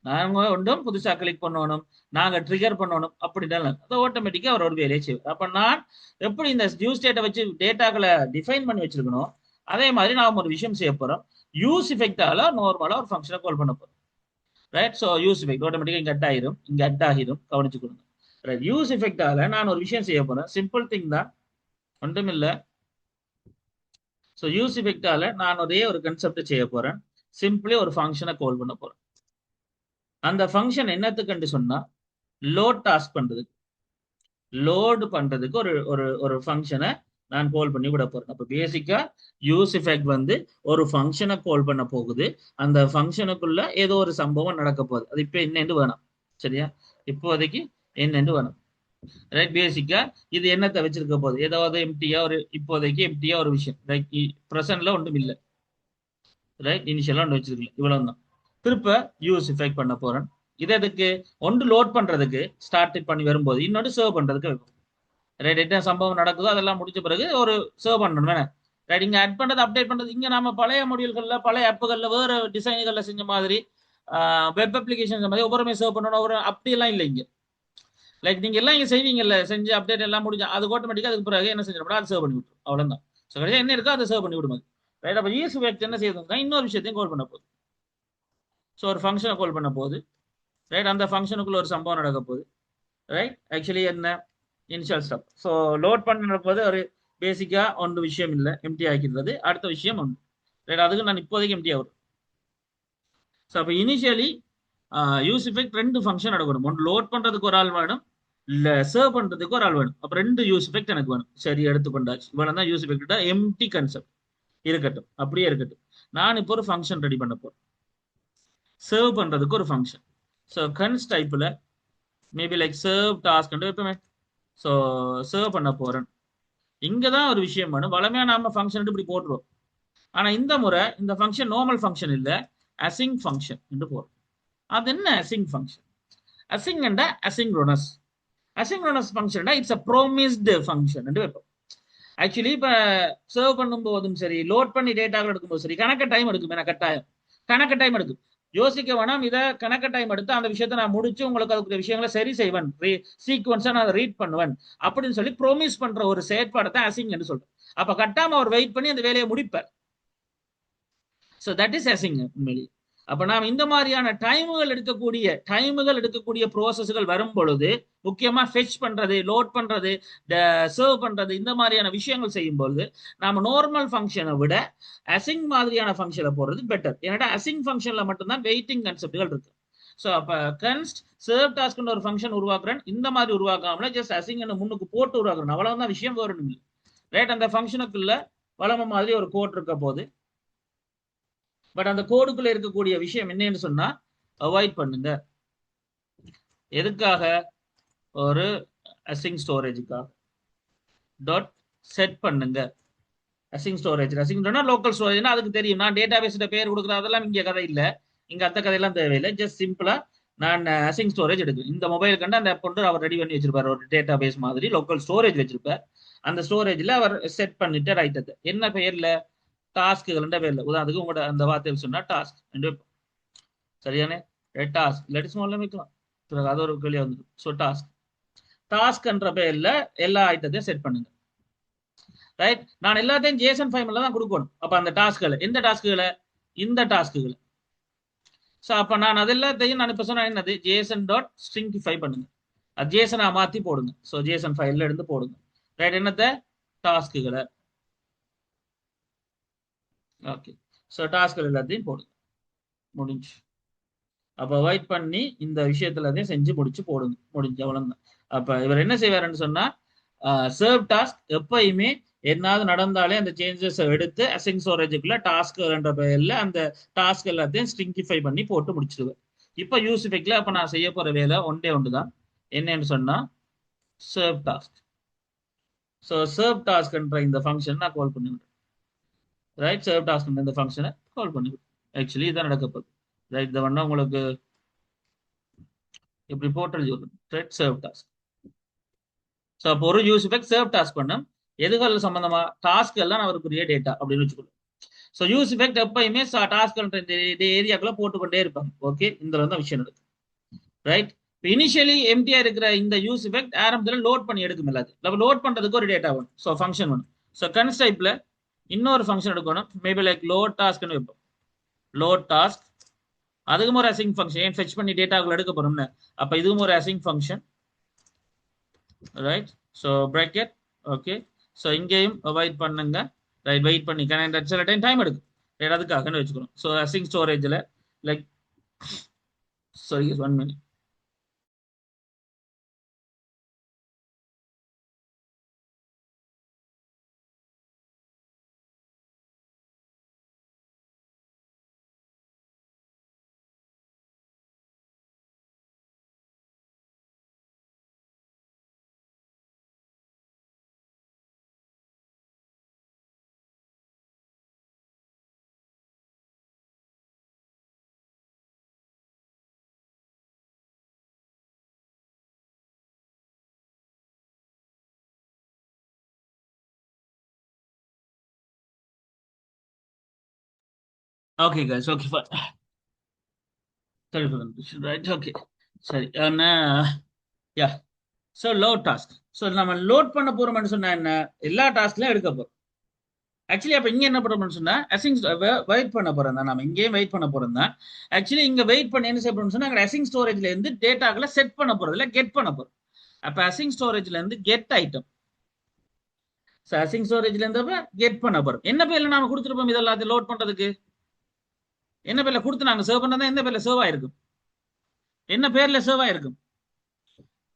நாங்க ஒன்றும் புதுசா கிளிக் பண்ணணும், நாங்க ட்ரிகர் பண்ணணும் அப்படின்லாம் அது ஆட்டோமேட்டிக்கா அவர் ஒரு வேலையை செய்வார். அப்ப நான் எப்படி இந்த யூஸ் ஸ்டேட்டை வச்சு டேட்டாக்களை டிஃபைன் பண்ணி வச்சிருக்கணும், அதே மாதிரி நாம் ஒரு விஷயம் செய்ய போறோம். யூஸ் எஃபெக்டால நார்மலா ஒரு ஃபங்க்ஷனை கால் பண்ண போறோம். ரைட். ஸோ யூஸ் எஃபெக்ட் ஆட்டோமேட்டிக்கா இங்க அட் ஆயிரும், இங்க அட் ஆகிரும், கவனிச்சுக்கணும். ரைட். யூஸ் எஃபெக்டால நான் ஒரு விஷயம் செய்ய போறேன். சிம்பிள் திங் தான், ஒன்றும் இல்லை. ஸோ யூஸ் எஃபெக்டால நான் ஒரே ஒரு கன்செப்ட் செய்ய போறேன். சிம்பிளி ஒரு ஃபங்க்ஷனை கால் பண்ண போறேன். அந்த ஃபங்க்ஷன் என்னத்துக்கு சொன்னா லோட் டாஸ்க் பண்றதுக்கு, லோடு பண்றதுக்கு ஒரு ஒரு ஒரு ஃபங்க்ஷனை நான் கால் பண்ணி விட போறேன். அப்போ பேசிக்கா யூஸ் எஃபெக்ட் வந்து ஒரு ஃபங்க்ஷனை கால் பண்ண போகுது. அந்த ஃபங்க்ஷனுக்குள்ள ஏதோ ஒரு சம்பவம் நடக்க போகுது. அது இப்போ என்னென்று வேணும், சரியா? இப்போதைக்கு என்னென்று வேணும். ரைட். பேசிக்கா இது என்னத்தை வச்சிருக்க போகுது, ஏதாவது எம்டியா ஒரு, இப்போதைக்கு எம்டியா ஒரு விஷயம். ரைட். ப்ரெசென்ட்ல ஒன்றும் இல்லை. ரைட். இனிஷியலா ஒன்று வச்சிருக்கல, இவ்வளவு தான். திருப்ப யூஸ் எஃபெக்ட் பண்ண போறேன். இது எதுக்கு? ஒன்று லோட் பண்றதுக்கு ஸ்டார்ட் பண்ணி வரும்போது, இன்னொன்று சர்வ் பண்றதுக்கு வைக்கும். ரைட். என்ன சம்பவம் நடக்குதோ அதெல்லாம் முடிஞ்ச பிறகு ஒரு சர்வ் பண்ணணும் வேணே. ரைட். இங்க ஆட் பண்றது அப்டேட் பண்றது இங்க நாம பழைய மாடியூல்கள்ல பழைய ஆப்புகள்ல வேற டிசைன்கள்ல செஞ்ச மாதிரி வெப் அப்ளிகேஷன் மாதிரி ஒவ்வொருமே சர்வ் பண்ணணும், ஒரு அப்படியெல்லாம் இல்லை இங்க. லைக் நீங்க எல்லாம் இங்க செய்வீங்கல்ல, செஞ்சு அப்டேட் எல்லாம் முடிஞ்சா அது ஆட்டோமேட்டிக்கா அதுக்கு பிறகு என்ன செஞ்சிடும், அது சர்வ் பண்ணி விட்டுரும். அவ்வளவுதான். ஸோ கடைசியா என்ன இருக்கோ அதை சர்வ் பண்ணி விடுமா. ரைட். அப்ப யூஸ் எஃபெக்ட் என்ன செய்யுதுன்னா இன்னொரு விஷயத்தையும் கால் பண்ண போகுது. ஸோ ஒரு ஃபங்க்ஷனை கால் பண்ண போகுது. ரைட். அந்த ஃபங்க்ஷனுக்குள்ள ஒரு சம்பவம் நடக்க போகுது. ரைட். ஆக்சுவலி என்ன இனிஷியல் ஸ்டெப். ஸோ லோட் பண்ண போது ஒரு பேசிக்கா ஒன்று விஷயம் இல்லை, எம்டி ஆக்கிடுறது. அடுத்த விஷயம் ஒன்று. ரைட். அதுக்கு நான் இப்போதைக்கு எம்டி ஆகும். ஸோ அப்போ இனிஷியலி யூஸ் எஃபெக்ட் ரெண்டு ஃபங்க்ஷன் நடக்கணும். ஒன்று லோட் பண்றதுக்கு ஒரு ஆள் வேணும், இல்ல சர்வ் பண்றதுக்கு ஒரு ஆள் வேணும். அப்போ ரெண்டு யூஸ் எஃபெக்ட் எனக்கு வேணும். சரி, எடுத்துக்கொண்டாச்சு. இவ்வளவு தான் யூஸ் எஃபெக்ட். எம்டி கன்செப்ட் இருக்கட்டும், அப்படியே இருக்கட்டும். நான் இப்போ ஒரு ஃபங்க்ஷன் ரெடி பண்ண போறேன், சர்வ் பண்றதுக்கு ஒரு ஃபங்க்ஷன். ஸோ கன்ஸ் டைப்ல மேபி லைக் சர்வ் டாஸ்க் வைப்போமே. ஸோ சர்வ் பண்ண போறேன். இங்க தான் ஒரு விஷயம் வேணும். வளமையா நாம ஃபங்க்ஷன் இப்படி போட்டுருவோம். ஆனா இந்த முறை இந்த ஃபங்க்ஷன் நார்மல் ஃபங்க்ஷன் இல்ல, அசிங் ஃபங்க்ஷன் என்று போறோம். அது என்ன அசிங் ஃபங்க்ஷன்? அசிங் என்ற asynchronous. Asynchronous function it's a promised function என்று வைப்போம். ஆக்சுவலி இப்ப சர்வ் பண்ணும்போதும் சரி, லோட் பண்ணி டேட்டாக்கள் எடுக்கும்போது சரி, கணக்கு டைம் எடுக்கும். எனக்கு கட்டாயம் கணக்கு டைம் எடுக்கும். யோசிக்க வேணாம். இதை கணக்கு டைம் எடுத்து அந்த விஷயத்தை நான் முடிச்சு உங்களுக்கு அதுக்கு விஷயங்களை சரி செய்வேன், சீக்வன்ஸா நான் ரீட் பண்ணுவேன் அப்படின்னு சொல்லி ப்ரோமிஸ் பண்ற ஒரு செயற்பாடத்தை அசிங் என்று சொல்றேன். அப்ப கட்டாம அவர் வெயிட் பண்ணி அந்த வேலையை முடிப்பார். ஸோ தட் இஸ் அசிங் உண்மையிலேயே. அப்ப நாம் இந்த மாதிரியான டைமுகள் எடுக்கக்கூடிய ப்ரோசஸ்கள் வரும் பொழுது, முக்கியமா ஃபெச் பண்றது, லோட் பண்றது, சர்வ் பண்றது, இந்த மாதிரியான விஷயங்கள் செய்யும் பொழுது நாம நார்மல் ஃபங்க்ஷனை விட அசிங் மாதிரியான ஃபங்க்ஷனை போடுறது பெட்டர். ஏன்னா அசிங் ஃபங்க்ஷன்ல மட்டும்தான் வெயிட்டிங் கன்செப்ட்கள் இருக்கு. ஸோ அப்ப கன்ஸ்ட் சர்வ் டாஸ்க் ஒரு ஃபங்க்ஷன் உருவாக்குறேன், இந்த மாதிரி உருவாக்காமல ஜஸ்ட் அசிங் முன்னுக்கு போட்டு உருவாக்குறேன். அவ்வளவுதான் விஷயம், வரணும் இல்லை. ரைட். அந்த ஃபங்க்ஷனுக்குள்ள வளம மாதிரி ஒரு கோட் இருக்க போது, பட் அந்த கோடுக்குள்ள இருக்கக்கூடிய விஷயம் என்னன்னு சொன்னா அவாய்ட் பண்ணுங்க. எதுக்காக? ஒரு அசிங் ஸ்டோரேஜுக்காக. டாட் செட் பண்ணுங்க assign storage. Assign local storage அதுக்கு தெரியும். நான் டேட்டா பேஸோட பேர் கொடுக்குறதெல்லாம் இங்க கதை இல்லை, இங்க அந்த கதையெல்லாம் தேவையில்லை. ஜஸ்ட் சிம்பிளா நான் அசிங் ஸ்டோரேஜ் எடுக்கும். இந்த மொபைல் கண்டு அந்த ஆப் கொண்டு அவர் ரெடி பண்ணி வச்சிருப்பார், ஒரு டேட்டா பேஸ் மாதிரி லோக்கல் ஸ்டோரேஜ் வச்சிருப்பார். அந்த ஸ்டோரேஜ்ல அவர் செட் பண்ணிட்டு ரைட் அது என்ன பெயர்ல டாஸ்க்குகள் பேர்ல. உதாரணத்துக்கு உங்களோட அந்த வார்த்தை சொன்னா டாஸ்க் என்று சரியானே. டாஸ்க் இல்லாட்டி ஸ்மால்ல வைக்கலாம், அது ஒரு கேள்வி வந்துடும். ஸோ டாஸ்க் என்ற பேர்ல எல்லா ஐட்டத்தையும் செட் பண்ணுங்க. ரைட். நான் எல்லாத்தையும் ஜேசன் ஃபைல்ல தான் கொடுக்கணும். அப்ப அந்த டாஸ்க்குகளை, எந்த டாஸ்க்குகளை? இந்த டாஸ்க்குகளை. ஸோ அப்ப நான் அதெல்லாத்தையும் நான் இப்ப சொன்ன என்னது ஜேசன் டாட் ஸ்ட்ரிங்கிஃபை பண்ணுங்க, அது ஜேசனா மாத்தி போடுங்க. ஸோ ஜேசன் ஃபைல்ல எடுத்து போடுங்க. ரைட். என்னத்தை? டாஸ்க்குகளை. ஓகே. ஸோ டாஸ்க்கள் எல்லாத்தையும் போடுங்க. முடிஞ்சு. அப்ப வெயிட் பண்ணி இந்த விஷயத்துல செஞ்சு முடிச்சு போடுங்க. முடிஞ்சு அவ்வளவுதான். அப்ப இவர் என்ன செய்வாருன்னு சொன்னா சர்வ் டாஸ்க் எப்பயுமே என்னாவது நடந்தாலே அந்த சேஞ்சஸ் எடுத்து அசிங் ஸ்டோரேஜுக்குள்ள டாஸ்க் என்ற பெயர்ல அந்த டாஸ்க் எல்லாத்தையும் ஸ்ட்ரிங்கிஃபை பண்ணி போட்டு முடிச்சிடுவேன். இப்ப யூஸ் எஃபெக்ட்ல அப்ப நான் செய்ய போற வேலை ஒன்றே ஒன்றுதான். என்னன்னு சொன்னா சர்வ் டாஸ்க். ஸோ சர்வ் டாஸ்க்ன்ற இந்த ஃபங்க்ஷன் நான் கால் பண்ணிவிடுறேன். ரைட். சர்வ் டாஸ்க் இந்த ஃபங்க்ஷனை கால் பண்ணி ஆக்சுவலி இதான் நடக்க போகுது. ரைட், இதை வேணா உங்களுக்கு இப்படி portal right serve task. So அப்போ ஒரு யூஸ் எஃபெக்ட் சர்வ் டாஸ்க் பண்ண எதுகள் சம்பந்தமா டாஸ்க் எல்லாம் அவருக்குரிய டேட்டா அப்படின்னு வச்சுக்கணும். ஸோ யூஸ் எஃபெக்ட் எப்பயுமே டாஸ்க் இந்த ஏரியாக்குள்ள போட்டுக்கொண்டே இருப்பாங்க. ஓகே, இந்த வந்து விஷயம் நடக்குது. ரைட், இப்போ இனிஷியலி எம்டியா இருக்கிற இந்த யூஸ் எஃபெக்ட் ஆரம்பத்தில் லோட் பண்ணி எடுக்கும் எல்லாத்தையும். நம்ம லோட் பண்றதுக்கு ஒரு டேட்டா வேணும். ஸோ ஃபங்க்ஷன் வேணும். ஸோ கன்ஸ் டைப்ல இன்னொரு ஃபங்க்ஷன் எடுக்கணும். மேபி லைக் லோட் டாஸ்க்னு வைப்போம். லோட் டாஸ்க், அதுக்கும் ஒரு அசிங் ஃபங்க்ஷன். ஏன் ஃபெச் பண்ணி டேட்டாக்குள்ள எடுக்க போறோம்னு, அப்போ இதுவும் ஒரு async function. Right, so bracket. Okay, so இங்கேயும் வெயிட் பண்ணுங்க. ரைட், வெயிட் பண்ணி கனெக்ட் சில டைம் எடுக்கும். ரைட், அதுக்காக வச்சுக்கணும். ஸோ அசிங் ஸ்டோரேஜில் like sorry 1 minute. Okay guys, okay fine. Sorry for the confusion. Right, okay சரி. Yeah, so load task. So நம்ம லோட் பண்ண போறோம்னு சொன்னா என்ன, எல்லா டாஸ்க்லையும் எடுக்க போறோம். ஆக்சுவலி அப்போ இங்க என்ன பண்ணணும்னு சொன்னா அசிங் வெயிட் பண்ண போறோம் தான். நம்ம இங்கேயும் வெயிட் பண்ண போறோம் தான். ஆக்சுவலி இங்க வெயிட் பண்ணி என்ன செய்ய போறோம்னு சொன்னா அசிங் ஸ்டோரேஜ்ல இருந்து டேட்டாக்களை செட் பண்ண போறது இல்லை, கெட் பண்ண போறோம். அப்ப அசிங் ஸ்டோரேஜ்ல இருந்து கெட் ஐட்டம். ஸோ அசிங் ஸ்டோரேஜ்ல இருந்து கெட் பண்ண போறோம். என்ன பேர்ல நாம கொடுத்துருப்போம் இதெல்லாம் லோட் பண்றதுக்கு? என்ன பேர்ல கொடுத்து நாங்க சர்வ் பண்ணதான் எந்த பேர்ல சர்வ் ஆயிருக்கும்? என்ன பேர்ல சர்வ் ஆயிருக்கும்?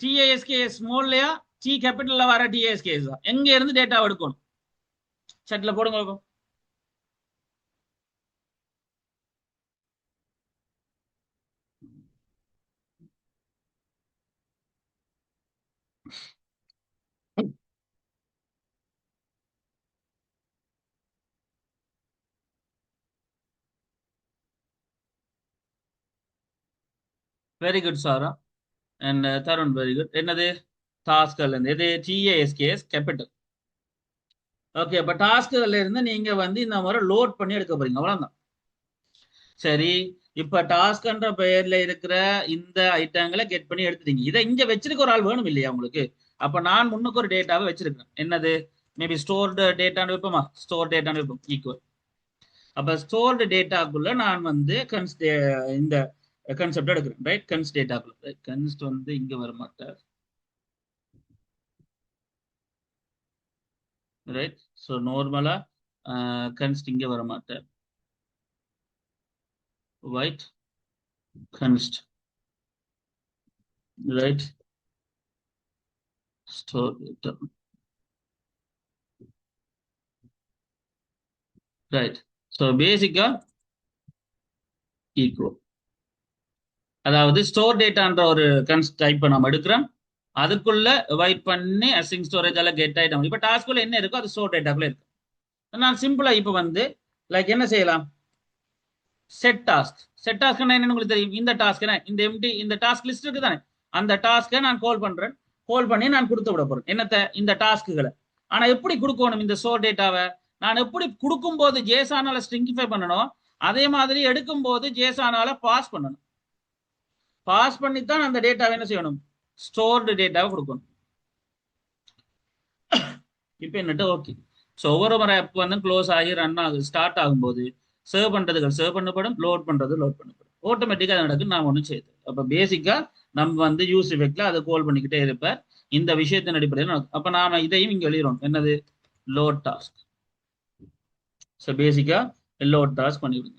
டிஏஎஸ்கேஎஸ் ஸ்மால்லையா டி கேபிட்டல்ல வர டிஏஎஸ்கேஎஸ் தான். எங்க இருந்து டேட்டா எடுக்கணும்? சட்ல போடுங்க. Very good Sara and Tharun, very good. என்னது டாஸ்க்ல இருந்து எது? டிஏஎஸ்கேஎஸ் கேபிட்டல். ஓகே, அப்ப டாஸ்க்ல இருந்து நீங்க வந்து இந்த மாதிரி லோட் பண்ணி எடுக்க போறீங்க, அவ்வளவுதான். சரி, இப்ப டாஸ்க்ன்ற பெயர்ல இருக்கிற இந்த ஐட்டங்களை கெட் பண்ணி எடுத்துட்டீங்க. இதை இங்க வச்சிருக்க ஒரு ஆள் வேணும் இல்லையா உங்களுக்கு? அப்ப நான் முன்னுக்கு ஒரு டேட்டாவை வச்சிருக்கேன். என்னது? மேபி ஸ்டோர்டு டேட்டான்னு வைப்போமா? ஸ்டோர் டேட்டான்னு வைப்போம் ஈக்குவல். அப்ப ஸ்டோர்டு டேட்டாக்குள்ள நான் வந்து இந்த கன்செப்ட் எடுக்கிறேன். ரைட், கன்ஸ் டேட்டாக்குள்ள கன்ஸ்ட் வந்து இங்க வர மாட்டார். ரைட், ஸோ நார்மலா கன்ஸ்ட் இங்க வர மாட்டார். Right, const right store data. Right, so பேசிக்கா ஈக்குவல். அதாவது ஸ்டோர் டேட்டான்ற ஒரு கன்ஸ்ட் டைப் நம்ம எடுக்கிறோம். அதுக்குள்ள வெயிட் பண்ணி அசிங் ஸ்டோரேஜ் எல்லாம் கெட் ஐட்டம். இப்போ டாஸ்க்குள்ள என்ன இருக்கோ அது ஸ்டோர் டேட்டாக்குள்ள இருக்கு. நான் சிம்பிளா இப்போ வந்து லைக் என்ன செய்யலாம்? Set task. செட் டாஸ்க் என்னன்னு உங்களுக்கு தெரியும். இந்த டாஸ்க் இந்த எம்டி இந்த டாஸ்க் லிஸ்ட் இருக்கு தானே, அந்த டாஸ்க்கை நான் கால் பண்றேன். கால் பண்ணி நான் கொடுத்து விட போறேன் என்னத்த, இந்த டாஸ்க்குகளை. ஆனா எப்படி கொடுக்கணும் இந்த ஸ்டோர் டேட்டாவை? நான் எப்படி கொடுக்கும் போது ஜேசானால ஸ்ட்ரிங்கிஃபை பண்ணணும், அதே மாதிரி எடுக்கும் போது ஜேசானால பாஸ் பண்ணணும். பாஸ் பண்ணித்தான் அந்த டேட்டாவை என்ன செய்யணும்? ஸ்டோர்டு டேட்டாவை கொடுக்கணும். இப்போ என்னட்டு ஓகே. ஸோ ஒவ்வொரு முறை ஆப் வந்து க்ளோஸ் ஆகி ரன் ஆகுது, ஸ்டார்ட் ஆகும்போது சர்வ் பண்றதுகள் சர்வ் பண்ணப்படும், லோட் பண்றது லோட் பண்ணப்படும். ஆட்டோமேட்டிக்காக நடக்குது, நான் ஒன்றும் செய்யுது. அப்போ பேசிக்கா நம்ம வந்து யூஸ் எஃபெக்ட்ல அதை கால் பண்ணிக்கிட்டே இருப்பேன். இந்த விஷயத்தின் அடிப்படையில் நடக்கும். அப்போ நாம இதையும் இங்கே எழுதுறோம். என்னது? Load task. ஸோ பேசிக்கா லோட் டாஸ்க் பண்ணிவிடுங்க.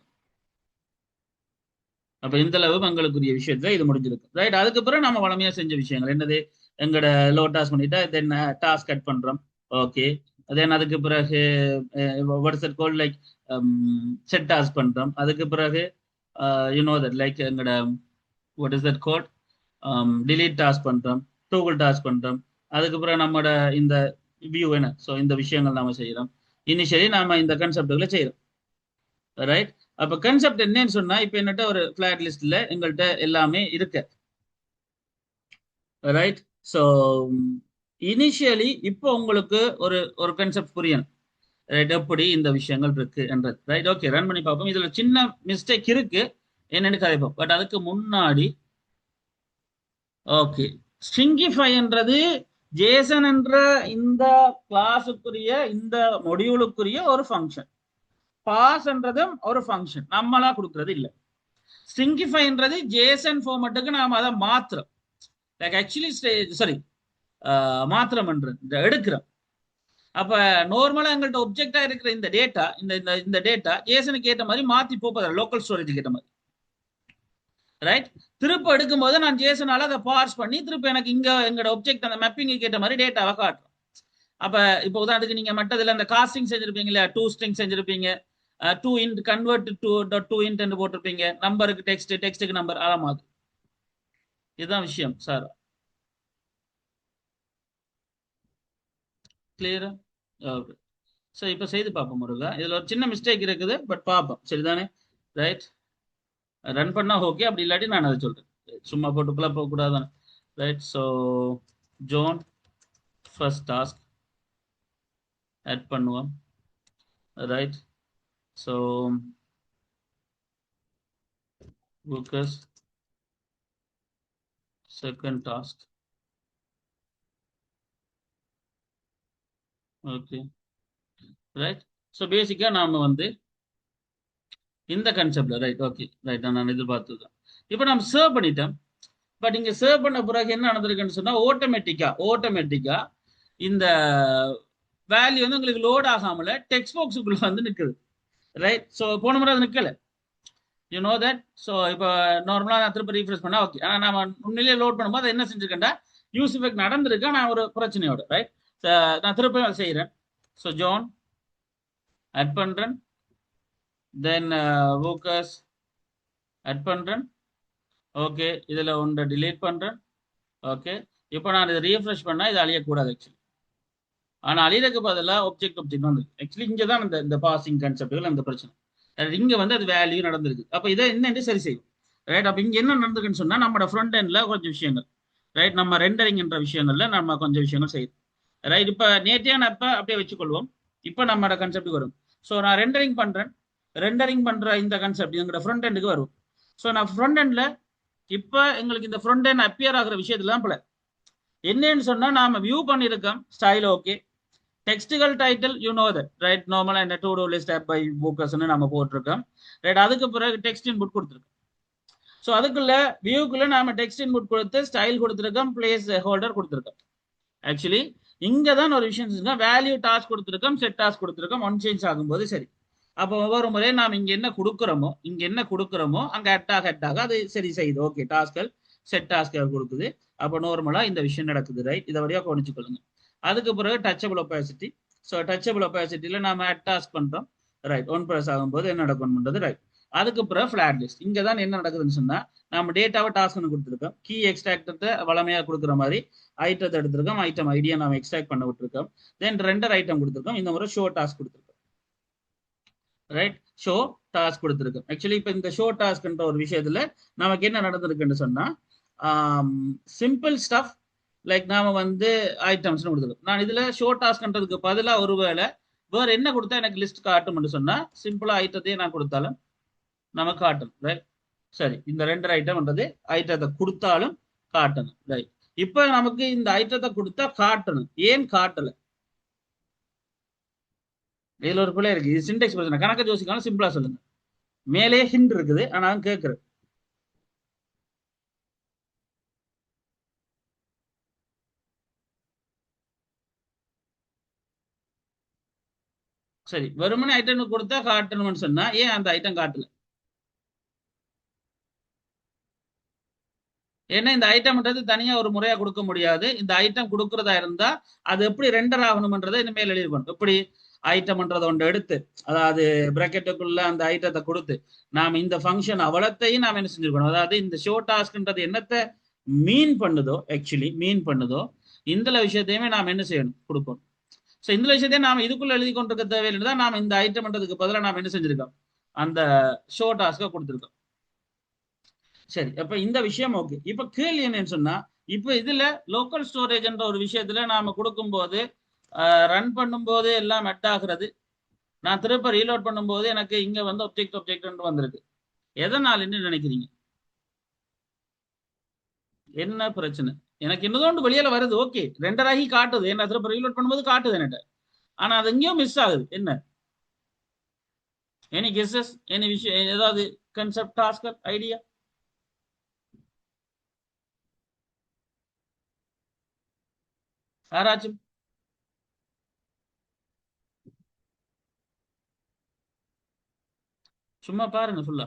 அப்ப இந்த அளவு எங்களுக்குரிய விஷயத்துல இது முடிஞ்சிருக்கு. ரைட், அதுக்கப்புறம் நம்ம வளமையா செஞ்ச விஷயங்கள் என்னது? எங்களோட லோட் டாஸ்க் பண்ணிட்டா தென் டாஸ்க் கட் பண்றோம். ஓகே, தென் அதுக்கு பிறகு watts it called like set task பண்றோம். அதுக்கு பிறகு யூ நோ தட் லைக் எங்களோட what is that called delete task பண்றோம், டூகுள் டாஸ்க் பண்றோம். அதுக்கப்புறம் நம்மளோட இந்த வியூ என்ன, ஸோ இந்த விஷயங்கள் நாம செய்யறோம். இனிஷியலி நாம இந்த கன்செப்டுகளை செய்யறோம். ரைட், அப்ப கன்செப்ட் என்னன்னு சொன்னா இப்ப என்னட்ட ஒரு ஃபிளாட் லிஸ்ட்ல எங்கள்கிட்ட எல்லாமே இருக்கு, ரைட்? ஸோ இனிஷியலி இப்போ உங்களுக்கு ஒரு ஒரு கன்செப்ட் புரியணும், ரைட்? எப்படி இந்த விஷயங்கள் இருக்கு என்றது, ரைட்? ஓகே, ரன் பண்ணி பார்ப்போம். இதுல சின்ன மிஸ்டேக் இருக்கு, என்னன்னு கதைப்போம். பட் அதுக்கு முன்னாடி ஓகே, ஸ்ட்ரிங்கிஃபைன்றது ஜேசன் என்ற இந்த கிளாஸுக்குரிய இந்த மொடியூலுக்குரிய ஒரு ஃபங்க்ஷன். பாஸ்ன்றதும் ஒரு ஃபங்க்ஷன், நம்மளா கொடுக்கறது இல்லை. ஸ்ட்ரிங்கிஃபைன்றது ஜேசன் ஃபார்மட்டுக்கு நாம அதை மாத்திரம், லைக் ஆக்சுவலி சாரி மாத்திரம் எடுக்கிறோம். அப்ப நார்மலா எங்கள்கிட்ட ஒப்ஜெக்டா இருக்கிற இந்த டேட்டா, இந்த டேட்டா ஜேசனுக்கு ஏற்ற மாதிரி மாத்தி போப்பதில்லை, லோக்கல் ஸ்டோரேஜுக்கு ஏற்ற மாதிரி, ரைட்? திருப்ப எடுக்கும்போது நான் ஜேசனால அதை பார்ஸ் பண்ணி திருப்ப எனக்கு இங்க எங்களோட ஒப்ஜெக்ட் அந்த மேப்பிங் கேட்ட மாதிரி டேட்டாவை காட்டுறோம். அப்ப இப்போ உதாரணத்துக்கு நீங்க மட்டத்தில் அந்த காஸ்டிங் செஞ்சிருப்பீங்க இல்லையா, டூ ஸ்ட்ரிங் செஞ்சிருப்பீங்க, to int convert to int போட்டிருப்பீங்க, நம்பருக்கு டெக்ஸ்ட், டெக்ஸ்ட்டுக்கு நம்பர், ஆமாது. இதுதான் விஷயம் சார். கிளியரா? ஓகே. ஸோ இப்போ செய்து பார்ப்போம் முருகா. இதுல ஒரு சின்ன மிஸ்டேக் இருக்குது, பட் பார்ப்போம், சரிதானே? ரைட், ரன் பண்ணா ஓகே, அப்படி இல்லாட்டி நான் அதை சொல்றேன், சும்மா போட்டுக்குள்ள போக கூடாதானே, right? So John first task add பண்ணுவோம், right? So Lucas second task, okay, right? So பேசிக்கா நாம வந்து இந்த கன்செப்ட்ல, ரைட்? ஓகே, ரைட், நான் எதிர்பார்த்துதான். இப்போ நம்ம சர்வ் பண்ணிட்டோம். பட் இங்க சர்வ் பண்ண பிறகு என்ன நடந்திருக்குன்னு சொன்னா ஆட்டோமேட்டிக்கா இந்த வேல்யூ வந்து உங்களுக்கு லோட் ஆகாமல டெக்ஸ்ட் பாக்ஸுக்குள்ள வந்து நிற்குது, ரைட்? ஸோ போன முறை அது நிற்கல, யூ நோ தட். ஸோ இப்போ நார்மலாக நான் திரும்ப ரீஃப்ரெஷ் பண்ணா ஓகே, ஆனால் நான் உண்மையிலேயே லோட் பண்ணும்போது என்ன செஞ்சிருக்கேன்டா, யூஸ் எஃபெக்ட் நடந்திருக்கேன் நான் ஒரு பிரச்சனையோட, ரைட்? நான் திரும்ப செய்கிறேன். ஸோ ஜோன் ஆட் பண்ணுறேன், தென் Lucas ஆட் பண்ணுறேன், ஓகே. இதில் ஒன்றை டிலீட் பண்ணுறேன், ஓகே. இப்போ நான் இதை ரீஃப்ரெஷ் பண்ணால் இது அழியக்கூடாது ஆக்சுவலி, ஆனால் அழியறதுக்கு பதிலாக ஒப்ஜெக்ட் வந்து ஆக்சுவலி இங்கே தான் இந்த பாசிங் கான்செப்டுகள் அந்த பிரச்சனை. இங்க வந்து அது வேல்யூ நடந்திருக்கு. அப்ப இதை என்ன சரி செய்யும், ரைட்? அப்ப இங்க என்ன நடந்திருக்குன்னு சொன்னா நம்மளோட ஃப்ரண்ட் எண்ட்ல கொஞ்சம் விஷயங்கள், ரைட்? நம்ம ரெண்டரிங் என்ற விஷயங்கள்ல நம்ம கொஞ்சம் விஷயங்கள் செய்யுது, ரைட்? இப்ப நேற்றையான அப்ப அப்படியே வச்சுக்கொள்வோம். இப்ப நம்மளோட கான்செப்ட் வரும். ஸோ நான் ரெண்டரிங் பண்ற இந்த கான்செப்ட் எங்களோட ஃப்ரண்ட் எண்டுக்கு வரும். ஸோ நான் ஃப்ரண்ட் எண்ட்ல இப்ப எங்களுக்கு இந்த ஃப்ரண்ட் எண்ட் அப்பியர் ஆகிற விஷயத்துல தான் பல என்னன்னு சொன்னா நாம வியூ பண்ணிருக்கோம், ஸ்டைல் ஓகே, டெக்ஸ்டுகள் title you know that, right? நார்மலா இந்த to do list app by Lucasன்னு நம்ம போட்டிருக்கோம், ரைட்? அதுக்கு பிறகு டெக்ஸ்ட் இன்புட் கொடுத்துருக்கோம். ஸோ அதுக்குள்ள வியூக்குள்ள நாம டெக்ஸ்ட் இன்புட் கொடுத்து ஸ்டைல் கொடுத்துருக்கோம், பிளேஸ் ஹோல்டர் கொடுத்துருக்கோம். ஆக்சுவலி இங்க தான் ஒரு விஷயம் செஞ்சா வேல்யூ டாஸ்க் கொடுத்துருக்கோம், செட் டாஸ்க் கொடுத்துருக்கோம், ஒன் சேஞ்ச் ஆகும்போது சரி. அப்போ ஒவ்வொரு முறையும் நாம் இங்க என்ன கொடுக்குறோமோ அங்க ஹெட்டாக அது சரி செய்யுது, ஓகே. டாஸ்கள் செட் டாஸ்கள் கொடுக்குது. அப்போ நார்மலா இந்த விஷயம் நடக்குது, ரைட்? இதை வழியா கவனிச்சுக்கொள்ளுங்க. அதுக்கு பிறகு டச்சபிள் ஒப்பாசிட்டி. ஸோ டச்சபிள் ஒப்பாசிட்டியில நாம ஆட் டாஸ்க் பண்றோம், ரைட்? ஒன் ப்ரெஸ் ஆகும்போது என்ன நடக்கணும்ன்றது, ரைட்? அதுக்கு பிறகு ஃபிளாட் லிஸ்ட். இங்க தான் என்ன நடக்குதுன்னு சொன்னா நம்ம டேட்டாவை டாஸ்க்னு கொடுத்துருக்கோம், கீ எக்ஸ்ட்ராக்டத்தை வளமையா கொடுக்குற மாதிரி ஐட்டத்தை எடுத்திருக்கோம், ஐட்டம் ஐடியா நாம எக்ஸ்ட்ராக்ட் பண்ண விட்டுருக்கோம், தென் ரெண்டர் ஐட்டம் கொடுத்துருக்கோம், இந்த முறை ஷோ டாஸ்க் கொடுத்துருக்கோம், ரைட்? ஷோ டாஸ்க் கொடுத்துருக்கோம். ஆக்சுவலி இப்போ இந்த ஷோ டாஸ்க்ன்ற ஒரு விஷயத்துல நமக்கு என்ன நடந்திருக்குன்னு சொன்னா சிம்பிள் ஸ்டஃப் லைக் நாம வந்து ஐட்டம்ஸ் கொடுத்துருக்கோம். நான் இதுல ஷோ டாஸ்க்ன்றதுக்கு பதிலாக ஒருவேளை வேற என்ன கொடுத்தா எனக்கு லிஸ்ட் காட்டும்னு சொன்னா சிம்பிளா ஐட்டத்தையே நான் கொடுத்தாலும் நமக்கு காட்டும், ரைட்? சரி, இந்த ரெண்டு ஐட்டம்ன்றது ஐட்டத்தை கொடுத்தாலும் காட்டணும், ரைட்? இப்ப நமக்கு இந்த ஐட்டத்தை கொடுத்தா காட்டணும், ஏன் காட்டல? இதுல ஒரு பிள்ளை இருக்கு, இது சிண்டெக்ஸ் பிரச்சனை. கணக்கு ஜோசிக்கான சிம்பிளா சொல்லுங்க. மேலே ஹிண்ட் இருக்குது, ஆனா கேட்கறது சரி. வெறுமனே ஐட்டம் கொடுத்தா காட்டணும்னு சொன்னா ஏன் அந்த ஐட்டம் காட்டல? ஏன்னா இந்த ஐட்டம்ன்றது தனியா ஒரு முறையா கொடுக்க முடியாது. இந்த ஐட்டம் கொடுக்கறதா இருந்தா அது எப்படி ரெண்டர் ஆகணும்ன்றதை இனிமேல் எழுதிருக்கணும். எப்படி ஐட்டம்ன்றதை ஒன்று எடுத்து, அதாவது பிராக்கெட்டுக்குள்ள அந்த ஐட்டத்தை கொடுத்து நாம இந்த ஃபங்க்ஷன் அவலத்தையும் நாம என்ன செஞ்சிருக்கணும், அதாவது இந்த ஷோ டாஸ்க்ன்றது என்னத்தை மீன் பண்ணுதோ, ஆக்சுவலி மீன் பண்ணுதோ இந்த விஷயத்தையுமே நாம் என்ன செய்யணும், கொடுக்கணும். ஸோ இந்த விஷயத்தையும் நாம இதுக்குள்ள எழுதி கொண்டிருக்க தேவையில்லை தான் நாம இந்த ஐட்டம்ன்றதுக்கு பதிலாக நாம என்ன செஞ்சிருக்கோம், அந்த ஷோ டாஸ்கை கொடுத்துருக்கோம். சரி, அப்ப இந்த விஷயம் ஓகே. இப்ப கேள்வி என்னன்னு சொன்னா, இப்ப இதுல லோக்கல் ஸ்டோரேஜ்ன்ற ஒரு விஷயத்துல நாம கொடுக்கும்போது ரன் பண்ணும்போது எல்லாம் மெட் ஆகுறது. நான் திருப்ப ரீலோட் பண்ணும்போது எனக்கு இங்க வந்து ஒப்ஜெக்ட் வந்திருக்கு. எதனாலன்னு நினைக்கிறீங்க? என்ன பிரச்சனை? எனக்கு என்னதோண்டு வெளியில வருது, ஓகே, ரெண்டர் ஆகி காட்டுது, என்ன திருப்ப ரீலோட் பண்ணும்போது காட்டுது என்கிட்ட. ஆனா அது எங்கேயும் மிஸ் ஆகுது. என்ன? எனி கெஸஸ், எனி விஷயம், ஏதாவது கன்செப்ட், டாஸ்க், ஐடியா? யாராச்சும் சும்மா பாருங்க ஃபுல்லா.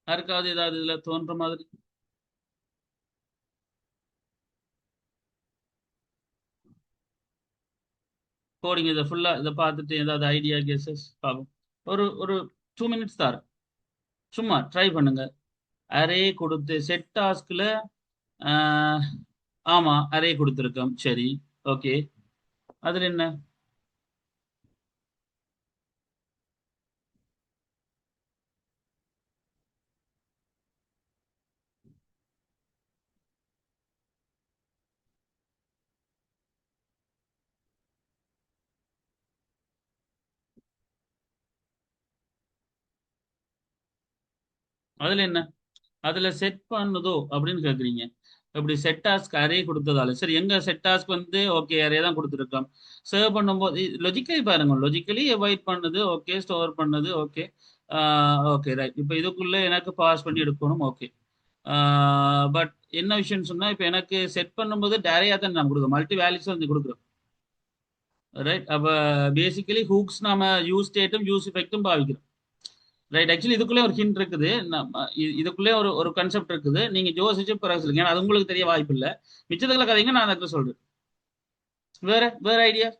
யாருக்காவது ஏதாவது இதுல தோன்ற மாதிரி? கோடிங் இதை ஃபுல்லா இதை பார்த்துட்டு ஏதாவது ஐடியா, கெஸஸ் பார்ப்போம். ஒரு ஒரு 2 மினிட்ஸ் தான். சும்மா ட்ரை பண்ணுங்க. அரே கொடுத்து செட் டாஸ்க்ல ஆமா அரே கொடுத்துருக்கோம். சரி, ஓகே. அதுல என்ன? அதுல என்ன? அதுல செட் பண்ணுதோ அப்படின்னு கேக்குறீங்க. இப்படி செட் டாஸ்க் அரே கொடுத்ததால சரி, எங்க செட் டாஸ்க் வந்து ஓகே அரே தான் கொடுத்துருக்கோம். சர்வ் பண்ணும்போது லொஜிக்கலி பாருங்க, லொஜிக்கலி அவாய்ட் பண்ணுது, ஓகே, ஸ்டோர் பண்ணுது, ஓகே. Okay, right. இப்போ இதுக்குள்ள எனக்கு பாஸ் பண்ணி எடுக்கணும், ஓகே. பட் என்ன விஷயம்னு சொன்னா, இப்போ எனக்கு செட் பண்ணும்போது டேரையா தான் நான் கொடுக்குறோம், மல்டி வேல்யூஸ் வந்து கொடுக்குறோம். ரைட். அப்ப பேசிக்கலி ஹூக்ஸ் நாம யூஸ் ஸ்டேட்டும் யூஸ் எஃபெக்டும் பாவிக்கிறோம். ரைட். ஆக்சுவலி இதுக்குள்ளே ஒரு ஹிண்ட் இருக்குது. இதுக்குள்ளே ஒரு ஒரு கன்செப்ட் இருக்குது. நீங்க யோசிச்சு பிறகு சொல்லுங்க, ஏன்னா அது உங்களுக்கு தெரிய வாய்ப்பு இல்லை. மிச்சத்துக்குள்ள கதைங்க, நான் அதுக்கு சொல்றேன். வேற வேற ஐடியா?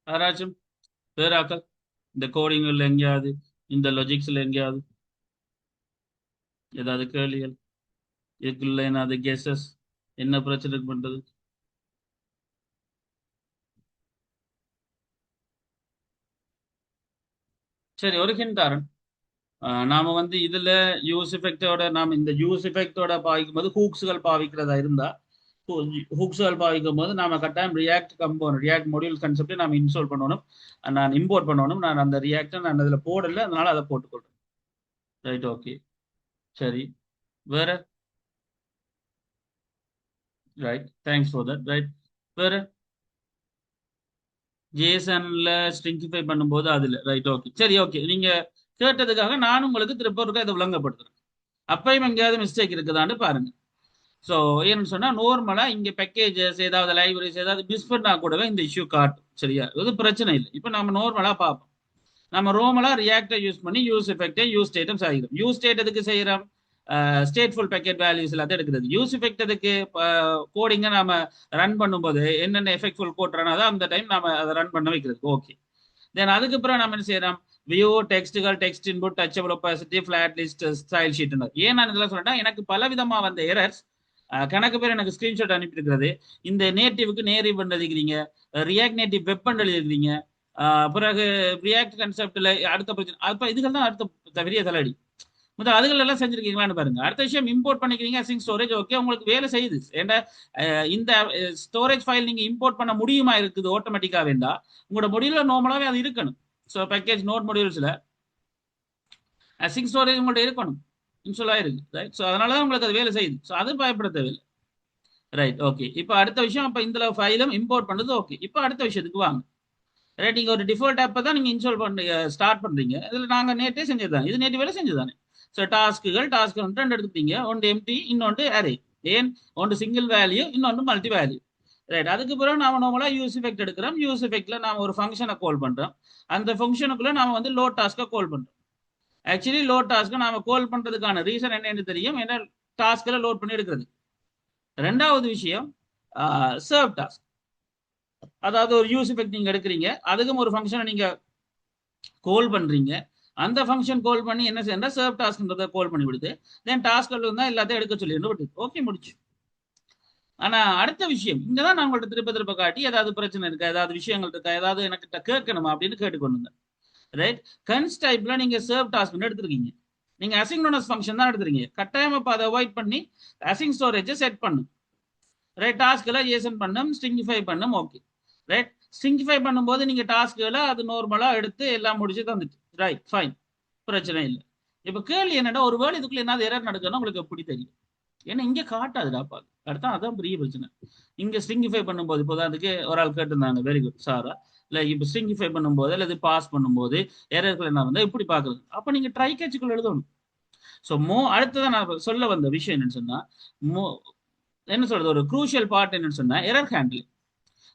யாராச்சும் வேற ஆக்கள் இந்த கோடிங்ல எங்கேயாவது, இந்த லாஜிக்ஸ்ல எங்கேயாவது ஏதாவது கேள்விகள்? இதுக்குள்ள என்னது கெஸஸ்? என்ன பிரச்சனை பண்றது? சரி, ஒரு ஹிண்ட் தரேன். நாம வந்து இதுல யூஸ் எஃபெக்டோட, நாம இந்த யூஸ் எஃபெக்டோட பாவிக்கும் போது ஹூக்ஸ்கள் பாவிக்கிறதா இருந்தா, ஹூக்ஸ்கள் பாவிக்கும் போது நாம கட்டாயம் react component, react module concept நாம இன்ஸ்டால் பண்ணணும். நான் இம்போர்ட் பண்ணணும். நான் அந்த ரியாக்டை நான் அதுல போடல, அதனால அதை போட்டுக்கொள்றேன். Right, okay. சரி, வேற? Right, thanks for that. Right, வேற? ஜேசன்ல ஸ்ட்ரிங்கிஃபை பண்ணும்போது அதுல ரைட், ஓகே. சரி, ஓகே. நீங்க கேட்டதுக்காக நான் உங்களுக்கு திருப்ப ஒருக்கா இதை விளங்கப்படுத்துறேன். அப்பயும் எங்கேயாவது மிஸ்டேக் இருக்குதான்னு பாருங்க. ஸோ ஏன்னு சொன்னா, நார்மலா இங்க பேக்கேஜஸ் ஏதாவது லைப்ரரிஸ் ஏதாவது மிஸ் பண்ணா கூடவே இந்த இஷ்யூ காட்டும். சரியா? இது பிரச்சனை இல்லை. இப்போ நம்ம நார்மலா பார்ப்போம். நம்ம ரோமலா ரியாக்டை யூஸ் பண்ணி யூஸ் எஃபெக்டை யூஸ் ஸ்டேட்டும் செய்கிறோம். யூஸ் ஸ்டேட் எதுக்கு செய்கிறோம்? ஸ்டேட்ஃபுல் பேக்கெட் வேல்யூஸ் எல்லாத்தையும் எடுக்கிறது. யூஸ் எஃபெக்ட் எதுக்கு? கோடிங்கை நாம ரன் பண்ணும்போது என்னென்ன எஃபெக்ட்ஃபுல் கோட் ரன் ஆகுதோ அந்த டைம் நாம அதை ரன் பண்ண வைக்கிறது. ஓகே. தென் அதுக்கப்புறம் நம்ம என்ன செய்யறோம்? வியூ டெக்ஸ்ட்டுகள், text input, touchable opacity, flat list, style sheet. ஏன் நான் இதெல்லாம் சொல்றேன்னா, எனக்கு பல விதமா வந்த எரர்ஸ் கணக்கு பேர் எனக்கு ஸ்கிரீன்ஷாட் அனுப்பி இருக்கிறது. இந்த நேட்டிவ்க்கு நேரிவ் எழுதிக்கிறீங்க, ரியாக்ட் நேட்டிவ் வெப் எழுதிக்கிறீங்க, பிறகு ரியாக்ட் கன்செப்ட்ல அடுத்த பிரச்சனை. அப்ப இதுகள் தான் அடுத்த பெரிய தலையடி. முதல் அதுகள் எல்லாம் செஞ்சிருக்கீங்களான்னு பாருங்க. அடுத்த விஷயம், இம்போர்ட் பண்ணிக்கிறீங்க அசிங் ஸ்டோரேஜ், ஓகே, உங்களுக்கு வேலை செய்யுது. ஏன்னா இந்த ஸ்டோரேஜ் ஃபைல் நீங்க இம்போர்ட் பண்ண முடியுமா இருக்குது ஆட்டோமேட்டிக்கா வேண்டா, உங்களோட மொடியூல நார்மலாவே அது இருக்கணும். ஸோ பேக்கேஜ் நோட் மொடியூல்ஸ்ல அசிங் ஸ்டோரேஜ் உங்கள்ட்ட இருக்கணும், இன்ஸ்டால் ஆயிருக்கு. ரைட். ஸோ அதனால தான் உங்களுக்கு அது வேலை செய்யுது. ஸோ அது பயப்பட தேவையில்லை. Right, okay. இப்போ அடுத்த விஷயம், இப்போ இந்த ஃபைலும் இம்போர்ட் பண்ணது ஓகே. இப்போ அடுத்த விஷயத்துக்கு வாங்க. ரைட். நீங்க ஒரு டிஃபால்ட் ஆப்பை தான் நீங்க இன்ஸ்டால் பண்ணி ஸ்டார்ட் பண்றீங்க. இதுல நாங்க நேற்றே செஞ்சதுதான், இது நேற்று வேலை செஞ்சதுதானே. ஸோ டாஸ்க் வந்து ரெண்டு எடுத்துக்கிட்டீங்க, ஒன்று எம்டி, இன்னொன்று அரே. ஏன், ஒன்று சிங்கிள் வேல்யூ, இன்னொன்று மல்டி வேல்யூ. ரைட். அதுக்கு பிறகு நாம நார்மலா யூஸ் எஃபெக்ட் எடுக்கிறோம். யூஸ் எஃபெக்ட்ல நாம ஒரு ஃபங்க்ஷனை கால் பண்றோம். அந்த ஃபங்க்ஷனுக்குள்ள நாம வந்து லோட் டாஸ்க்கை கால் பண்றோம். ஆக்சுவலி லோட் டாஸ்க்கை நாம கால் பண்றதுக்கான ரீசன் என்னன்னு தெரியும், என்ன டாஸ்க்ல லோட் பண்ணி எடுக்கிறது. ரெண்டாவது விஷயம் சர்வ் டாஸ்க். அதாவது ஒரு யூஸ் எஃபெக்ட் நீங்க எடுக்கிறீங்க, அதுக்கும் ஒரு ஃபங்க்ஷனை நீங்க கால் பண்றீங்க. அந்த ஃபங்க்ஷன் கால் பண்ணி என்ன செய்யறா, சர்வ் டாஸ்க்ன்றதை கால் பண்ணி விடுது. தென் டாஸ்க்ல இருந்தா எல்லாத்தையும் எடுக்க சொல்லி விட்டு ஓகே முடிச்சு. ஆனா அடுத்த விஷயம் இங்கதான் நான் உங்கள்ட்ட திருப்ப காட்டி, ஏதாவது பிரச்சனை இருக்கா, ஏதாவது விஷயங்கள் இருக்கா, ஏதாவது எனக்கு கேட்கணுமா அப்படின்னு கேட்டுக்கொண்டு. ரைட். கன்ஸ் டைப்ல நீங்க சர்வ் டாஸ்க் எடுத்துருக்கீங்க, நீங்க அசிங்க்ரோனஸ் ஃபங்க்ஷன் தான் எடுத்துருக்கீங்க. கட்டாயம் இப்போ அதை அவாய்ட் பண்ணி அசிங் ஸ்டோரேஜை செட் பண்ணும். ரைட். டாஸ்க்ல ஜேசன் பண்ணும், ஸ்ட்ரிங்கிஃபை பண்ணும். ஓகே. ரைட். ஸ்ட்ரிங்கிஃபை பண்ணும்போது நீங்க டாஸ்க்ல அது நார்மலா எடுத்து எல்லாம் முடிச்சு தந்துட்டு ரைட் ஃபைன், பிரச்சனை இல்லை. இப்ப கேள்வி என்னடா, ஒரு வேளை இதுக்குள்ள என்ன எரர் நடக்குதுன்னா உங்களுக்கு எப்படி தெரியும்? ஏன்னா இங்க காட்டாதுடா பாரு. அடுத்தா அதான் பெரிய பிரச்சனை. இங்க ஸ்ட்ரிங்கிஃபை பண்ணும்போது இப்போ அதுக்கு ஒரு ஆள் கேட்டிருந்தாங்க, வெரி குட் சாரா, இல்லை இப்போ ஸ்ட்ரிங்கிஃபை பண்ணும்போது அல்லது பாஸ் பண்ணும்போது எரர்கள் என்ன வந்தா எப்படி பாக்குறது? அப்ப நீங்க ட்ரை கேட்சுக்குள்ள எழுதணும். ஸோ அடுத்ததான் நான் சொல்ல வந்த விஷயம் என்னன்னு சொன்னா, என்ன சொல்றது, ஒரு குரூஷியல் பார்ட் என்னன்னு சொன்னா எரர் ஹேண்ட்லிங்.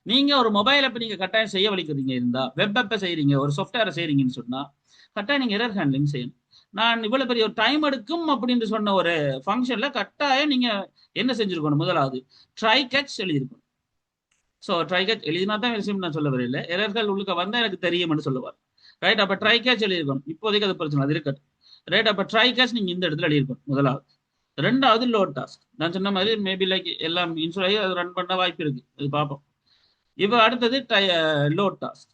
நீங்க ஒரு மொபைல் ஆப் நீங்க கட்டாயம் செய்ய வலிக்கிறீங்க இருந்தா, வெப் ஆப்பை செய்யறீங்க, ஒரு சாஃப்ட்வேரை செய்யறீங்கன்னு சொன்னா கட்டாயம் நீங்க எரர் ஹேண்ட்லிங் செய்யணும். நான் இவ்வளவு பெரிய ஒரு டைம் எடுக்கும் அப்படின்னு சொன்ன ஒரு ஃபங்க்ஷன்ல கட்டாயம் நீங்க என்ன செஞ்சிருக்கணும், முதலாவது ட்ரை கேட்ச் எழுதியிருக்கணும். ஸோ ட்ரை கேட்ச் எழுதினா தான் விஷயம் நான் சொல்ல வரையில, எரர்கள் உள்ளுக்க வந்தா எனக்கு தெரியும்னு சொல்லுவார். ரைட். அப்ப ட்ரை கேட்ச் எழுதியிருக்கணும். இப்போதைக்கு அது பிரச்சனை, அது இருக்கட்டும். ரைட். அப்ப ட்ரை கேட்ச் நீங்க இந்த இடத்துல எழுதியிருக்கணும் முதலாவது. ரெண்டாவது லோட் டாஸ்க். நான் சொன்ன மாதிரி மேபி லைக் எல்லாம் இன்ஸ்டால் ஆகி அது ரன் பண்ண வாய்ப்பு இருக்கு, அது பார்ப்போம். இப்போ அடுத்தது லோட் டாஸ்க்.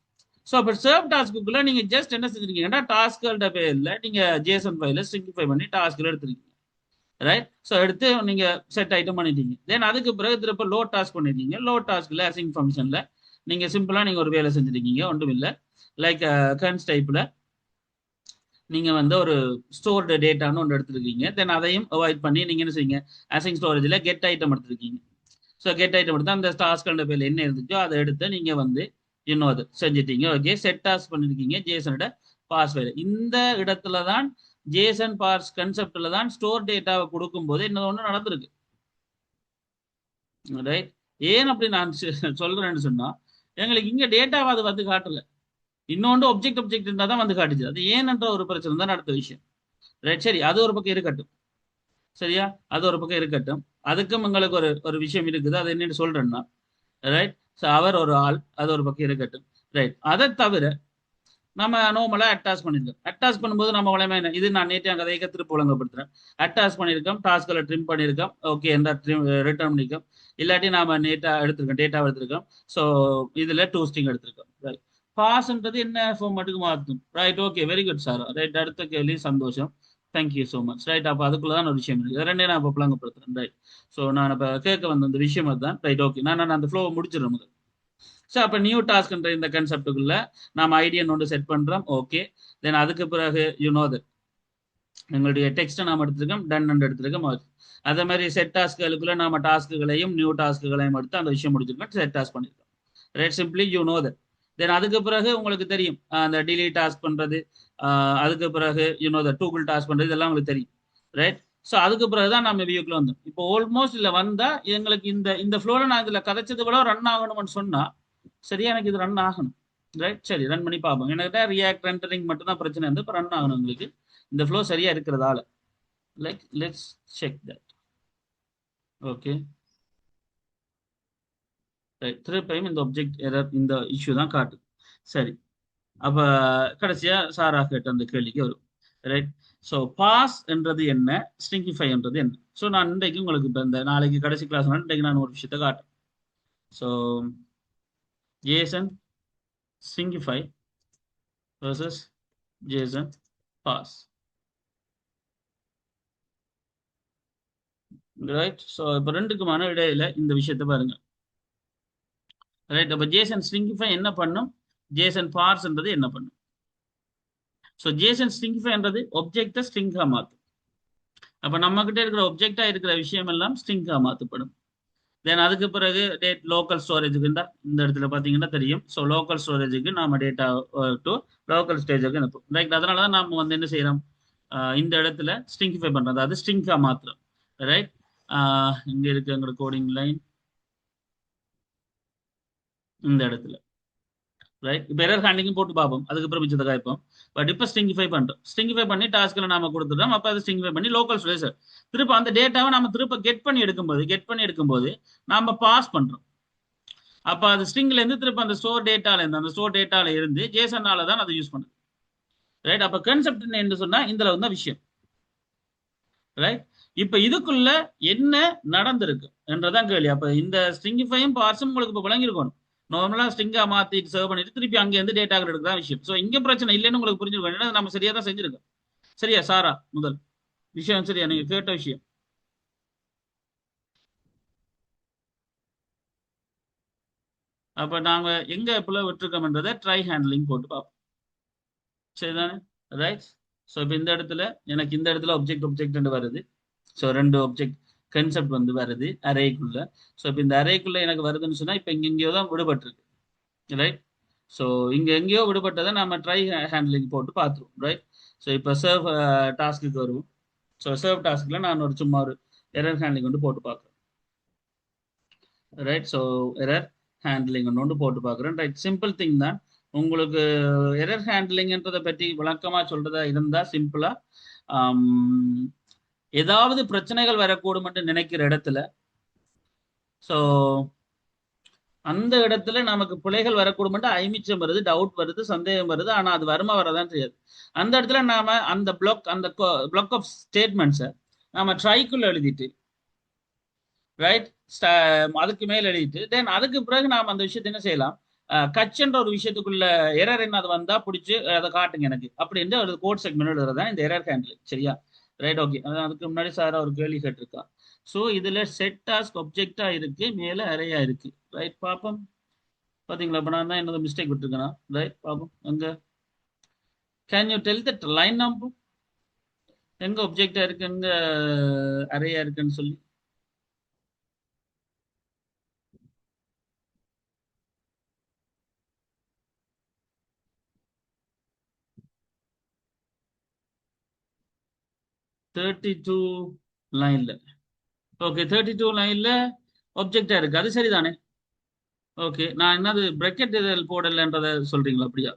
ஸோ இப்போ சர்வ் டாஸ்க்குள்ள நீங்க ஜஸ்ட் என்ன செஞ்சிருக்கீங்கன்னா, டாஸ்க்களோட பேர்ல நீங்க ஜேசன் ஃபைல ஸ்ட்ரிங்கிஃபை பண்ணி டாஸ்க்ல எடுத்துருக்கீங்க. ரைட். ஸோ எடுத்து நீங்க செட் ஐட்டம் பண்ணிட்டீங்க. தென் அதுக்கு பிறகு திருப்ப லோட் டாஸ்க் பண்ணிருக்கீங்க. லோட் டாஸ்க்ல அசிங் ஃபங்க்ஷன்ல நீங்க சிம்பிளா நீங்க ஒரு வேலை செஞ்சிருக்கீங்க, ஒன்றும் இல்லை. லைக் கன்ஸ் டைப்ல நீங்க வந்து ஒரு ஸ்டோர்டு டேட்டான்னு ஒன்று எடுத்துருக்கீங்க. தென் அதையும் அவாய்ட் பண்ணி நீங்க என்ன செய்யுங்க, அசிங் ஸ்டோரேஜில் கெட் ஐட்டம் எடுத்துருக்கீங்க. ஸோ கெட் ஐட்டம் எடுத்து அந்த டாஸ்களோட பேர்ல என்ன இருந்துச்சோ அதை எடுத்து நீங்க வந்து இன்னும் அது செஞ்சிட்டீங்க. ஓகே. செட் டாஸ்க் பண்ணிருக்கீங்க ஜேசனோட பாஸ்வேர்டு. இந்த இடத்துல தான் ஜேசன் பார்ஸ் கன்செப்ட்ல தான் ஸ்டோர் டேட்டாவை கொடுக்கும் போது என்ன ஒன்று நடந்திருக்கு. ரைட். ஏன் அப்படி நான் சொல்றேன்னு சொன்னா, எங்களுக்கு இங்க டேட்டாவை அது வந்து காட்டல, இன்னொன்று ஒப்ஜெக்ட் இருந்தால் தான் வந்து காட்டுச்சு. அது ஏன்ன்ற ஒரு பிரச்சனை தான் அடுத்த விஷயம். ரைட். சரி, அது ஒரு பக்கம் இருக்கட்டும். சரியா, அது ஒரு பக்கம் இருக்கட்டும். அதுக்கும் எங்களுக்கு ஒரு ஒரு விஷயம் இருக்குது, அது என்னன்னு சொல்றேன்னா, ரைட். ஸோ அவர் ஒரு ஆள், அது ஒரு பக்கம் இருக்கட்டும். ரைட். அதை தவிர நம்ம நார்மலா அட்டாச் பண்ணிருக்கோம். அட்டாச் பண்ணும்போது நம்ம வளமை என்ன, இது நான் நேற்று கதையை திருப்பி ஒழுங்கப்படுத்துறேன். அட்டாச் பண்ணியிருக்கோம், டாஸ்க்களை ட்ரிம் பண்ணியிருக்கோம். ஓகே, எந்த ரிட்டர்ன் பண்ணியிருக்கோம். இல்லாட்டி நாம நேட்டா எடுத்திருக்கோம், டேட்டாவை எடுத்திருக்கோம். ஸோ இதுல டூ ஸ்ட்ரிங் எடுத்திருக்கோம். ரைட். பாஸ்ன்றது என்ன ஃபார்மேட்டுக்கு மாற்றும். Right. Okay, very good sir. Right. அடுத்த கேள்வி, சந்தோஷம். Thank you so much. ரைட். அப்போ அதுக்குள்ளதான் ஒரு விஷயம் இருக்கு, ரெண்டே நான் இப்போ புழங்கப்படுத்துறேன். ரைட். ஸோ நான் இப்போ கேட்க வந்த அந்த விஷயம் அதுதான். ரைட். ஓகே, நான் அந்த ஃப்ளோவை முடிச்சிடறேன் முதல். ஸோ அப்போ நியூ டாஸ்க்ன்ற இந்த கன்செப்டுக்குள்ள நாம ஐடியா ஒன்று செட் பண்றோம். ஓகே. தென் அதுக்கு பிறகு தட் எங்களுடைய டெக்ஸ்ட்டை நாம் எடுத்திருக்கோம், டன் எடுத்திருக்கோம். அதே மாதிரி செட் டாஸ்க்குகளுக்குள்ள நாம டாஸ்க்குகளையும் நியூ டாஸ்க்குகளையும் எடுத்து அந்த விஷயம் முடிச்சிருக்கோம், செட் டாஸ்க் பண்ணியிருக்கோம். ரைட். Simply that. தென் அதுக்கு பிறகு உங்களுக்கு தெரியும் அந்த டிலீட் டாஸ்க் பண்றது, அதுக்கு பிறகு தட் டூகுள் டாஸ்க் பண்றது, இதெல்லாம் உங்களுக்கு தெரியும். ரைட். ஸோ அதுக்கு பிறகு தான் நம்ம வியூக்குள்ள வந்தோம். இப்போ ஆல்மோஸ்ட் இல்லை வந்தா எங்களுக்கு இந்த இந்த ஃப்ளோல நான் இதுல கதைச்சது விட ரன் ஆகணும்னு சொன்னா, சரியா எனக்கு இது ரன் ஆகணும். ரைட். சரி, ரன் பண்ணி பார்ப்போம். எனக்கு ரியாக்ட் ரெண்டரிங் மட்டும் தான் பிரச்சனை இருந்து, இப்போ ரன் ஆகணும் உங்களுக்கு இந்த ஃப்ளோ சரியா இருக்கிறதால. Like let's check that. Okay. Right. திருப்பியும் இந்த ஆப்ஜெக்ட் எரர் இந்த இஷ்யூ தான் காட்டுது. சரி. அப்ப கடைசியா சாரா கேட்ட அந்த கேள்விக்கு வரும். ரைட். ஸோ பாஸ் என்றது என்ன, ஸ்ட்ரிங்கிஃபை என்றது என்ன? ஸோ நான் இன்றைக்கு உங்களுக்கு இப்போ இந்த நாளைக்கு கடைசி கிளாஸ் இன்றைக்கு நான் ஒரு விஷயத்தை காட்டுறேன். So JSON stringify versus JSON pass. Right. So இப்போ ரெண்டுக்குமான இடையில இந்த விஷயத்தை பாருங்க. ரைட். அப்போ ஜேசன் ஸ்ட்ரிங்கிஃபை என்ன பண்ணும், ஜேசன் பார்ஸ்ன்றது என்ன பண்ணும்? ஸோ ஜேசன் ஸ்ட்ரிங்கிஃபைன்றது ஒப்ஜெக்டை ஸ்ட்ரிங்கா மாற்றும். அப்போ நம்ம கிட்ட இருக்கிற ஒப்ஜெக்டா இருக்கிற விஷயம் எல்லாம் ஸ்ட்ரிங்கா மாற்றப்படும். தென் அதுக்கு பிறகு லோக்கல் ஸ்டோரேஜுக்கு இந்த இடத்துல பார்த்தீங்கன்னா தெரியும். ஸோ லோக்கல் ஸ்டோரேஜுக்கு நாம டேட்டா டு லோக்கல் ஸ்டேஜுக்கு அனுப்பும். ரைட், அதனால தான் நம்ம வந்து என்ன செய்யறோம், இந்த இடத்துல ஸ்ட்ரிங்கிஃபை பண்றோம், அதாவது ஸ்ட்ரிங்கா மாத்திரம். ரைட், இங்க இருக்கு எங்களோட கோடிங் லைன் இந்த இடத்துல. ரைட், இப்போ எரர் ஹேண்ட்லிங் போட்டு பார்ப்போம், அதுக்கப்புறம் மிச்சத்தை காய்ப்போம். பட் இப்போ ஸ்ட்ரிங்கிஃபை பண்ணுறோம். ஸ்ட்ரிங்கிஃபை பண்ணி டாஸ்க்கில் நாம கொடுத்துட்டோம். அப்போ அது ஸ்ட்ரிங்கிஃபை பண்ணி லோக்கல் ஸ்டோரேஜ் திரும்ப அந்த டேட்டாவை நம்ம திரும்ப கெட் பண்ணி எடுக்கும்போது நாம பாஸ் பண்றோம். அப்போ அது ஸ்ட்ரிங்ல இருந்து திரும்ப அந்த ஸ்டோர் டேட்டால இருந்து ஜேசனால தான் அதை யூஸ் பண்ணுது. ரைட், அப்போ கன்செப்ட் என்ன சொன்னா இதுல வந்து விஷயம். ரைட், இப்ப இதுக்குள்ள என்ன நடந்திருக்கு என்றதான் கேள்வி. அப்ப இந்த ஸ்ட்ரிங்கிஃபையும் பார்ஸும் உங்களுக்கு இப்ப விளங்கிருக்கணும். நார்மலா ஸ்ட்ரிங்கா மாத்தி சர்வ் பண்ணிட்டு திருப்பி அங்க இருந்து டேட்டா எடுக்கிறதா விஷயம். சோ இங்க பிரச்சனை இல்லைன்னு உங்களுக்கு புரிஞ்சிருக்கணும். ஏன்னா நம்ம சரியா தான் செஞ்சிருக்கோம். சரியா சாரா? முதல் விஷயம் சரியா, நீங்க கேட்ட விஷயம். அப்ப நாங்க எங்க பிள்ளை விட்டுருக்கோம்ன்றதை ட்ரை ஹேண்ட்லிங் போட்டு பார்ப்போம். சரிதானே? ரைட். ஸோ இப்போ இந்த இடத்துல எனக்கு இந்த இடத்துல ஒப்ஜெக்ட் வருது. ஸோ ரெண்டு ஒப்ஜெக்ட் கன்செப்ட் வந்து வருது அரேக்குள்ள. ஸோ இப்போ இந்த அரேக்குள்ள எனக்கு வருதுன்னு சொன்னா இப்போ இங்க எங்கேயோ தான் விடுபட்டிருக்கு. ரைட், ஸோ இங்க எங்கேயோ விடுபட்டதை நம்ம ட்ரை ஹேண்ட்லிங் போட்டு பார்த்துருவோம். ரைட், ஸோ இப்போ சர்வ் டாஸ்க்கு வருவோம். ஸோ சர்வ் டாஸ்க்ல நான் ஒரு சும்மா ஒரு எரர் ஹேண்ட்லிங் வந்து போட்டு பார்க்குறேன். ரைட், ஸோ எரர் ஹேண்ட்லிங் ஒன்று போட்டு பார்க்குறேன். ரைட், சிம்பிள் திங் தான். உங்களுக்கு எரர் ஹேண்ட்லிங்ன்றதை பற்றி விளக்கமா சொல்றதா இருந்தா சிம்பிளா, ஏதாவது பிரச்சனைகள் வரக்கூடும் என்று நினைக்கிற இடத்துல, ஸோ அந்த இடத்துல நமக்கு பிழைகள் வரக்கூடும் என்று ஐமிச்சம் வருது, டவுட் வருது, சந்தேகம் வருது. ஆனா அது வருமா வரதான் தெரியாது. அந்த இடத்துல நாம அந்த பிளாக் ஆஃப் ஸ்டேட்மெண்ட்ஸை நாம ட்ரைக்குள்ள எழுதிட்டு, ரைட், அதுக்கு மேல எழுதிட்டு தென் அதுக்கு பிறகு நாம் அந்த விஷயத்தை என்ன செய்யலாம், கட்சன்ற ஒரு விஷயத்துக்குள்ள எரர் என்ன அது வந்தா பிடிச்சி அதை காட்டுங்க எனக்கு அப்படின்னு ஒரு கோட் செக்மெண்ட் எழுதுறதா இந்த எரர் ஹேண்டில். சரியா? Right, okay. அதுக்கு முன்னாடி சார் ஒரு கேள்வி கேட்டிருக்கா. ஸோ இதுல செட் டாஸ்க் ஒப்ஜெக்டா இருக்கு, மேல அறையா இருக்கு. ரைட், பாப்போம். பாத்தீங்களா? இப்ப நான் தான் என்னது மிஸ்டேக் விட்டுருக்கேன். ரைட், பாப்போம். அங்க can you tell that line number எங்க ஒப்ஜெக்டா இருக்கு, எங்க அறையா இருக்குன்னு சொல்லி. தேர்ட்டி டூ லைன்ல. ஓகே, 32 லைன்ல ஒப்ஜெக்டா இருக்கு, அது சரிதானே? ஓகே, நான் என்னது பிரக்கெட் இதில் போடலன்றத சொல்றீங்களா? அப்படியா?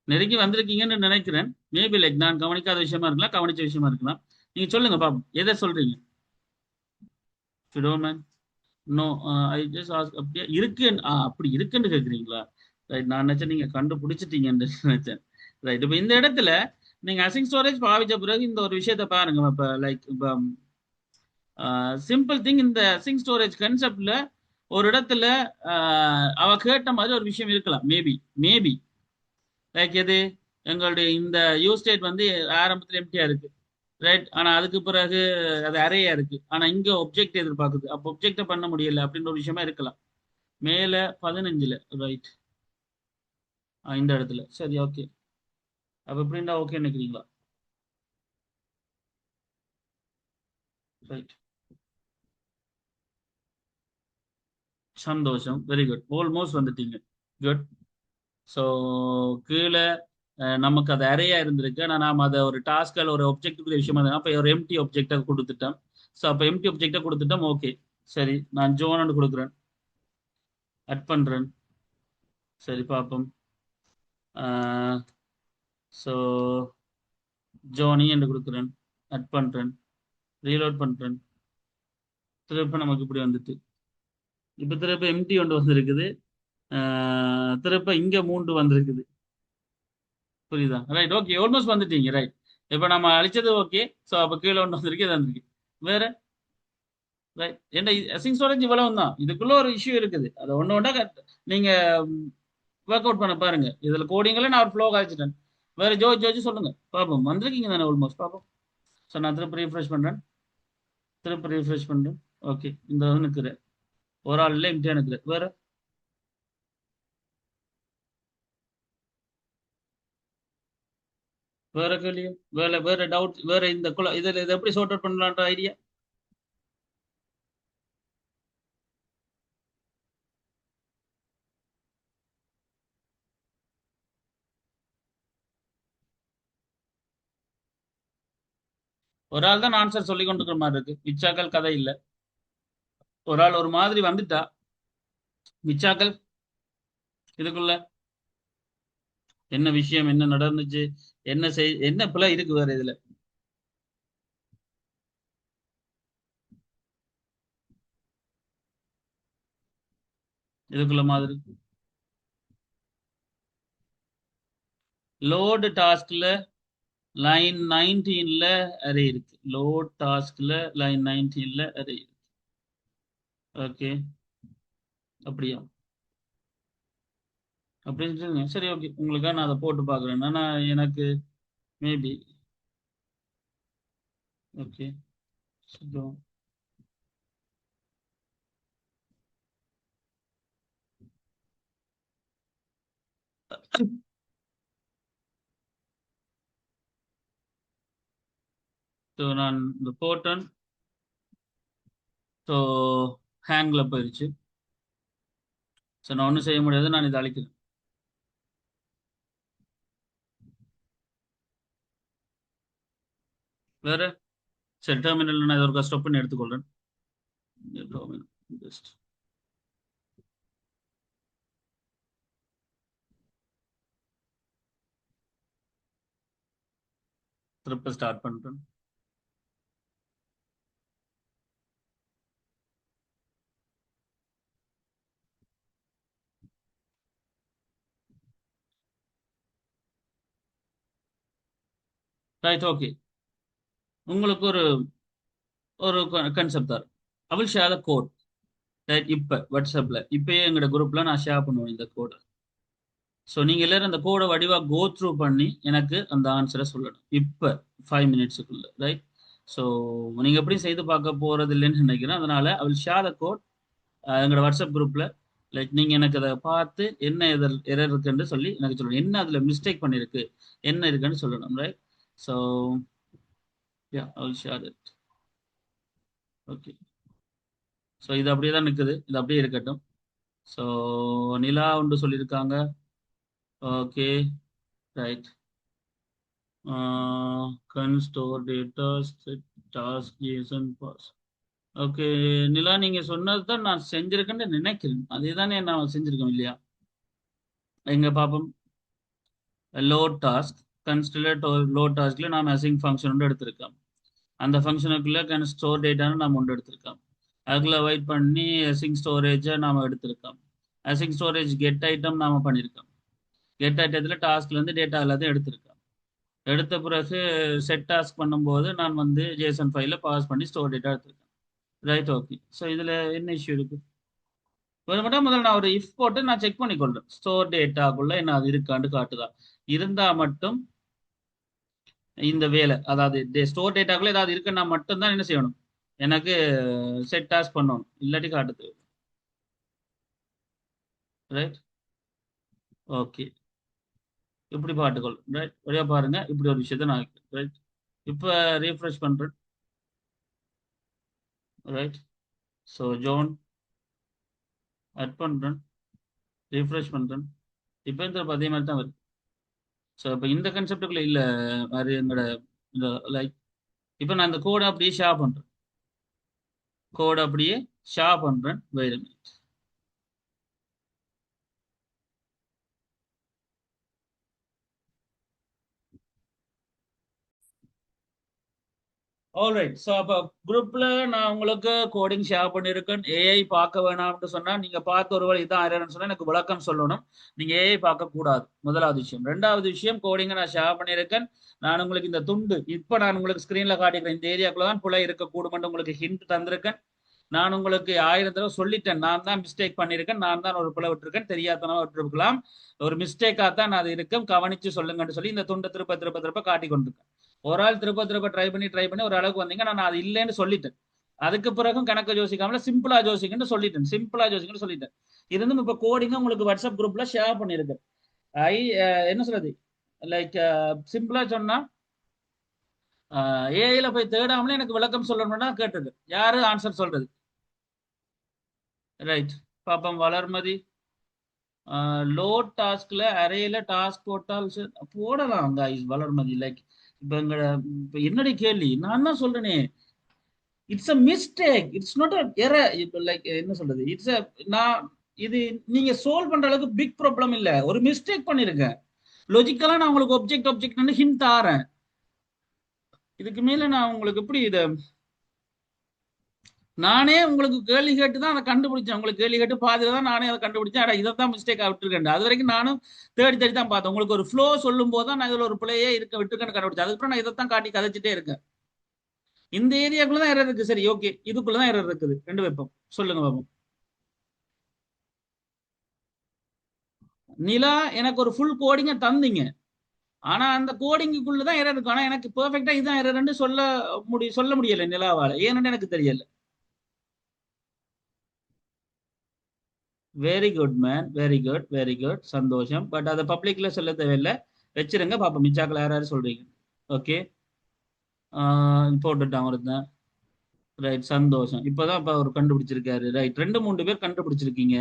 நெருங்கி வந்திருக்கீங்கன்னு நினைக்கிறேன். மேபி லைக் நான் கவனிக்காத விஷயமா இருக்கலாம், கவனிச்ச விஷயமா இருக்கலாம். நீங்க சொல்லுங்க பாப்போம், எதை சொல்றீங்க? ஃபிடோமேன் நோ, ஐ ஜஸ்ட் ஆஸ்க். அப்படியே இருக்கு, அப்படி இருக்குன்னு கேக்குறீங்களா? ரைட், நான் நினைச்சேன் நீங்க கண்டுபிடிச்சிட்டீங்கன்னு நினைச்சேன். ரைட், இப்போ இந்த இடத்துல நீங்க அசிங் ஸ்டோரேஜ் பாவிச்ச பிறகு இந்த ஒரு விஷயத்த பாருங்க. இப்போ லைக் இப்போ சிம்பிள் திங், இந்த அசிங் ஸ்டோரேஜ் கன்செப்ட்ல ஒரு இடத்துல அவ கேட்ட மாதிரி ஒரு விஷயம் இருக்கலாம். மேபி மேபி லைக் எது, எங்களுடைய இந்த யூ ஸ்டேட் வந்து ஆரம்பத்தில் எம்டியா இருக்கு. ரைட், ஆனா அதுக்கு பிறகு அது அறையா இருக்கு. ஆனா இங்க ஒப்ஜெக்ட் எதிர்பார்க்குது, அப்போ ஒப்ஜெக்ட பண்ண முடியல அப்படின்ற ஒரு விஷயமா இருக்கலாம். மேல 15ல. ரைட், இந்த இடத்துல சரி, ஓகே. அப்ப எப்படின்னா ஓகே நினைக்கிறீங்களா? ரைட், சந்தோஷம், வெரி குட், ஆல்மோஸ்ட் வந்துட்டீங்க. குட். ஸோ கீழே நமக்கு அது அறையா இருந்திருக்கு. ஆனால் நாம் அதை ஒரு டாஸ்கில் ஒரு ஒப்ஜெக்டுக்குரிய விஷயமா இருந்தது. அப்போ ஒரு எம்டி ஒப்ஜெக்டை கொடுத்துட்டோம். ஸோ அப்போ எம்டி ஒப்ஜெக்டை கொடுத்துட்டோம். ஓகே, சரி, நான் ஜோன் கொடுக்குறேன், அட் பண்ணுறேன். சரி, பார்ப்போம். ஸோ ஜோனி என்று கொடுக்குறேன், அட் பண்ணுறேன், ரீலோட் பண்ணுறேன். திருப்ப நமக்கு இப்படி வந்துட்டு, இப்போ திருப்ப எம்டி ஒன்று வந்திருக்குது. திருப்ப இங்க 3 வந்திருக்குது. புரியுதா? ரைட், ஓகே, ஆல்மோஸ்ட் வந்துட்டீங்க. ரைட், இப்போ நம்ம அழிச்சது ஓகே. ஸோ அப்போ கீழே ஒன்று வந்திருக்கு, இது வந்திருக்கு. வேற ரைட், என்ன சிங் ஸ்டோரேஜ் இவ்வளவு தான். இதுக்குள்ள ஒரு இஷ்யூ இருக்குது, அதை ஒன்று ஒன்றா நீங்க ஒர்க் அவுட் பண்ண பாருங்க. இதுல கோடிங்ல நான் ஒரு ஃப்ளோ காய்ச்சிட்டேன். வேற ஜோஜி சொல்லுங்க பாப்போம். வந்திருக்கீங்க தானே ஆல்மோஸ்ட், பாப்போம். ஸோ நான் திருப்பி ரீஃப்ரெஷ் பண்றேன், திருப்பி ரீஃப்ரெஷ் பண்றேன். ஓகே, இந்த நிற்கிறேன், ஒரு ஆள் இல்லை, இம்டியா நிற்கிறேன். வேற வேற கேள்வி, வேற வேற டவுட், வேற இந்த இதுல இதை எப்படி சார்ட் அவுட் பண்ணலான்ற ஐடியா? ஒரு ஆள் தான் ஆன்சர் சொல்லி கொண்டு இருக்கிற மாதிரி இருக்கு, மிச்சாக்கள் கதை இல்ல. ஒரு ஆள் ஒரு மாதிரி வந்துட்டா, மிச்சாக்கள் இதுக்குள்ள என்ன விஷயம், என்ன நடந்துச்சு, என்ன பிள்ளை இருக்கு வேற இதுல? இதுக்குள்ள மாதிரி லோடு டாஸ்க்ல லைன் 19ல அரே இருக்கு. லோட் டாஸ்க்ல லைன் 19ல அரே இருக்கு. ஓகே, அப்படியா? அப்படின்னு சொல்லுங்க. சரி, ஓகே, உங்களுக்காக நான் அதை போட்டு பார்க்குறேன். ஆனா எனக்கு மேபி ஓகே. ஸோ நான் இந்த போட்டேன். ஸோ ஹேங்ல போயிடுச்சு. ஸோ நான் ஒன்றும் செய்ய முடியாது, நான் இதை அழிக்கிறேன். வேற சரி, டெர்மினல் நான் இதை ஒரு ஸ்டாப் பண்ணி எடுத்துக்கொள்றேன். ஜஸ்ட் திருப்ப ஸ்டார்ட் பண்றேன். Right, okay. உங்களுக்கு ஒரு ஒரு கன்செப்ட் தான். I will share the code. Right, இப்போ வாட்ஸ்அப்ல இப்பயே எங்களோட குரூப்ல நான் ஷேர் பண்ணுவேன் இந்த கோடை. ஸோ நீங்க எல்லாரும் அந்த கோடை வடிவா கோ த்ரூ பண்ணி எனக்கு அந்த ஆன்சரை சொல்லணும் இப்போ 5 மினிட்ஸுக்குள்ள. ரைட். ஸோ நீங்க எப்படி செய்து பார்க்க போறது இல்லைன்னு நினைக்கிறேன். அதனால I will share the code எங்களோட வாட்ஸ்அப் குரூப்ல. லைக் நீங்க எனக்கு அதை பார்த்து என்ன எதில் எரர் இருக்குன்னு சொல்லி எனக்கு சொல்லணும், என்ன அதுல மிஸ்டேக் பண்ணிருக்கு, என்ன இருக்குன்னு சொல்லணும். Right. So yeah, I will share it. Okay. So இது அப்படியே தான் நிற்குது, இது அப்படியே இருக்கட்டும். ஸோ நிலா ஒன்று சொல்லியிருக்காங்க. Okay, right. Const store data set task JSON parse. Okay Nila, நீங்க சொன்னது தான் நான் செஞ்சிருக்கேன்னு நினைக்கிறேன். அதே தானே நான் செஞ்சிருக்கேன் இல்லையா? எங்க பாப்போம். லோட் டாஸ்க் கன்ஸ்டலர் லோட் டாஸ்க்ல நாம் அசிங் ஃபங்க்ஷன் ஒன்று எடுத்திருக்கோம். அந்த ஃபங்க்ஷனுக்குள்ள கேன் ஸ்டோர் டேட்டான்னு நாம் ஒன்று எடுத்திருக்கோம். அதுக்குள்ள வெயிட் பண்ணி அசிங் ஸ்டோரேஜை நாம் எடுத்திருக்கோம். அசிங் ஸ்டோரேஜ் கெட் ஐட்டம் நாம பண்ணியிருக்கோம். கெட் ஐட்டத்தில் டாஸ்க்ல இருந்து டேட்டா எல்லாத்தையும் எடுத்திருக்கோம். எடுத்த பிறகு செட் டாஸ்க் பண்ணும்போது நான் வந்து ஜேசன் ஃபைல பாஸ் பண்ணி ஸ்டோர் டேட்டா எடுத்திருக்கேன். Right, okay. ஸோ இதுல என்ன இஷ்யூ இருக்கு? ஒரு மட்டும் முதல்ல நான் ஒரு இஃப் போட்டு நான் செக் பண்ணிக்கொள்றேன் ஸ்டோர் டேட்டாக்குள்ள என்ன அது இருக்கான்னு காட்டுதா. இருந்தா மட்டும் இந்த வேலை, அதாவது ஸ்டோர் டேட்டாக்குள்ள ஏதாவது இருக்குன்னா மட்டும்தான் என்ன செய்யணும், எனக்கு செட் டாஸ்க் பண்ணணும், இல்லாட்டி காட்டுது. Right, okay. இப்படி பாட்டுக்கொள். ரைட், வழியா பாருங்க, இப்படி ஒரு விஷயத்த நான் ரைட் இப்போ ரீஃப்ரெஷ் பண்றேன். ரைட். ஸோ ஜோன் ஆட் பண்றேன், ரீஃப்ரெஷ் பண்றேன். இப்போ இந்த அதே மாதிரி தான் வருது. ஸோ இப்போ இந்த கன்செப்டுக்குள்ள இல்லை அது என்னோட இந்த லைக் இப்போ நான் இந்த கோடை அப்படியே ஷேர் பண்றேன். கோடை அப்படியே ஷேர் பண்றேன். Wait a minute. Alright. So அப்போ குரூப்ல நான் உங்களுக்கு கோடிங் ஷேர் பண்ணியிருக்கேன். ஏஐ பார்க்க வேணாம்னு சொன்னா நீங்க பார்த்து ஒருவேளை இதான் ஆயிரம்னு சொன்னா எனக்கு விளக்கம் சொல்லணும். நீங்க ஏஐ பார்க்க கூடாது, முதலாவது விஷயம். ரெண்டாவது விஷயம், கோடிங்கை நான் ஷேர் பண்ணியிருக்கேன். நான் உங்களுக்கு இந்த துண்டு இப்போ நான் உங்களுக்கு ஸ்கிரீன்ல காட்டிக்கிறேன், இந்த ஏரியாக்குள்ள தான் பிழை இருக்கக்கூடும் உங்களுக்கு ஹிண்ட் தந்திருக்கேன். நான் உங்களுக்கு 1000 தடவை சொல்லிட்டேன், நான் தான் மிஸ்டேக் பண்ணியிருக்கேன், நான் தான் ஒரு பிழை விட்டுருக்கேன், தெரியாதனமா விட்டுருக்கலாம். ஒரு மிஸ்டேக்காக தான் அது இருக்கும், கவனிச்சு சொல்லுங்கன்னு சொல்லி இந்த துண்டை திருப்ப திருப்ப திருப்ப காட்டி கொண்டிருக்கேன். ஒரு ஆள் திருப்ப திருப்ப ட்ரை பண்ணி ஒரு அளவுக்கு வந்தீங்க, நான் அது இல்லைன்னு சொல்லிட்டேன். அதுக்கு பிறகும் கணக்கு யோசிக்காமல சிம்பிளா யோசிக்கன்னு சொல்லிட்டேன், சிம்பிளா யோசிக்கன்னு சொல்லிட்டேன். இருந்தும் இப்ப கோடிங்க உங்களுக்கு வாட்ஸ்அப் குரூப்ல ஷேர் பண்ணிருக்கேன். ஐ என்ன சொல்றது, லைக் சிம்பிளா சொன்னா ஏஐல போய் தேடாமலே எனக்கு விளக்கம் சொல்லணும்னா கேட்டது யாரு ஆன்சர் சொல்றது? ரைட். பாப்போம் வளர்மதி. லோட் டாஸ்க்ல அரேல டாஸ்க் போட்டால் போடலாம் guys வளர்மதி. லைக் இப்ப இப்ப என்னுடைய கேள்வி நான் தான் சொல்றேனே, it's a mistake, it's not a error. இப்ப லைக் என்ன சொல்றது, இட்ஸ் அ நான் இது நீங்க சால்வ் பண்ற அளவுக்கு பிக் ப்ராப்ளம் இல்ல, ஒரு மிஸ்டேக் பண்ணிருக்கேன். லாஜிக்கலா நான் உங்களுக்கு ஒப்ஜெக்ட் ஹிண்ட் தாரேன். இதுக்கு மேல நான் உங்களுக்கு எப்படி இதை நானே உங்களுக்கு கேள்வி கேட்டு தான் அதை கண்டுபிடிச்சேன். உங்களுக்கு கேள்வி கேட்டு பாதியில தான் நானே அதை கண்டுபிடிச்சேன். அட இதை தான் மிஸ்டேக் விட்டுருக்கேன். அது வரைக்கும் நானும் தேடி தேடி தான் பார்த்தேன். உங்களுக்கு ஒரு ஃப்ளோ சொல்லும் போது தான் நான் இதுல ஒரு பிள்ளையே இருக்க விட்டுருக்கேன்னு கண்டுபிடிச்சேன். அதுக்கப்புறம் நான் இதை தான் காட்டி கதைச்சிட்டே இருக்கேன். இந்த ஏரியாக்குள்ள தான் எரர் இருக்கு. சரி ஓகே, இதுக்குள்ளதான் எரர் இருக்குது. ரெண்டு வைப்போம், சொல்லுங்க பாப்போம். நிலா எனக்கு ஒரு ஃபுல் கோடிங்க தந்தீங்க. ஆனா அந்த கோடிங்குக்குள்ளதான் எரர் இருக்கு. ஆனா எனக்கு பெர்ஃபெக்டா இதுதான் எரர்ன்னு சொல்ல முடியல நிலாவால. ஏன்னு எனக்கு தெரியல. Very good man, very good, very good, சந்தோஷம். பட் அதை பப்ளிக்ல சொல்ல தேவையில்லை, வச்சிருங்க பாப்போம் மிச்சாக்கள் யார் யார் சொல்றீங்க. ஓகே, போட்டுட்டான் ஒருத்தன். ரைட், சந்தோஷம். இப்பதான் இப்ப அவர் கண்டுபிடிச்சிருக்காரு. ரைட், 2 3 பேர் கண்டுபிடிச்சிருக்கீங்க.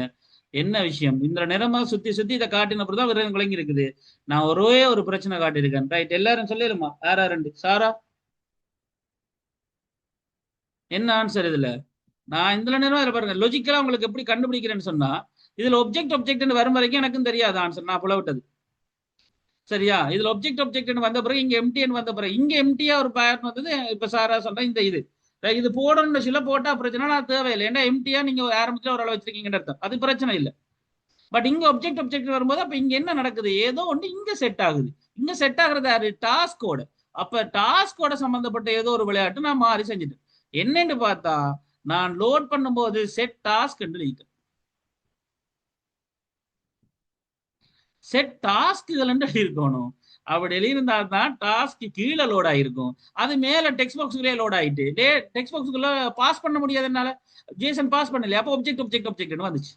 என்ன விஷயம், இந்த நேரமா சுத்தி சுத்தி இதை காட்டினப்பறம் தான் விரதம் விளங்கி இருக்குது. நான் ஒரே ஒரு பிரச்சனை காட்டியிருக்கேன். ரைட், எல்லாரும் சொல்லிடுமா யாரா ரெண்டு சாரா என்ன ஆன்சர் இதுல? நான் இந்த நேரம் இதில் பாருங்க, லொஜிக்கலா உங்களுக்கு எப்படி கண்டுபிடிக்கிறேன்னு சொன்னா, இதுல ஒப்ஜெக்ட் வரும் வரைக்கும் எனக்கும் தெரியாது ஆன்சர், நான் புலவிட்டது. சரியா, இதுல ஒப்ஜெக்ட் வந்த பிறகு இங்க எம்டிஎன் வந்த பிறகு இங்க எம்டியா ஒரு பேட்டர்ன் வந்தது. இப்ப சாரா சொல்றேன் இந்த இது போடணும்னு சொல்ல போட்டா பிரச்சனை, நான் தேவையில்லை. ஏன்னா எம்டியா நீங்க ஆரம்பத்துல ஒரு அளவு வச்சிருக்கீங்கன்னு அர்த்தம், அது பிரச்சனை இல்லை. பட் இங்க ஒப்ஜெக்ட் வரும்போது அப்ப இங்க என்ன நடக்குது, ஏதோ ஒன்று இங்க செட் ஆகுது. இங்க செட் ஆகுறது யாரு, டாஸ்கோட. அப்ப டாஸ்கோட சம்பந்தப்பட்ட ஏதோ ஒரு விளையாட்டு நான் மாறி செஞ்சுட்டேன். என்னன்னு பார்த்தா நான் லோட் பண்ணும்போது செட் டாஸ்க் எழுதிட்டேன். செட் டாஸ்க்குகள் இருக்கணும். அப்படி எழுதியிருந்தா தான் டாஸ்க் கீழே லோட் ஆயிருக்கும். அது மேல டெக்ஸ்ட் பாக்ஸுக்குள்ளே லோட் ஆயிட்டு டெக்ஸ்ட் பாக்ஸுக்குள்ள பாஸ் பண்ண முடியாதனால ஜேசன் பாஸ் பண்ணல. அப்போ ஒப்ஜெக்ட் வந்துச்சு.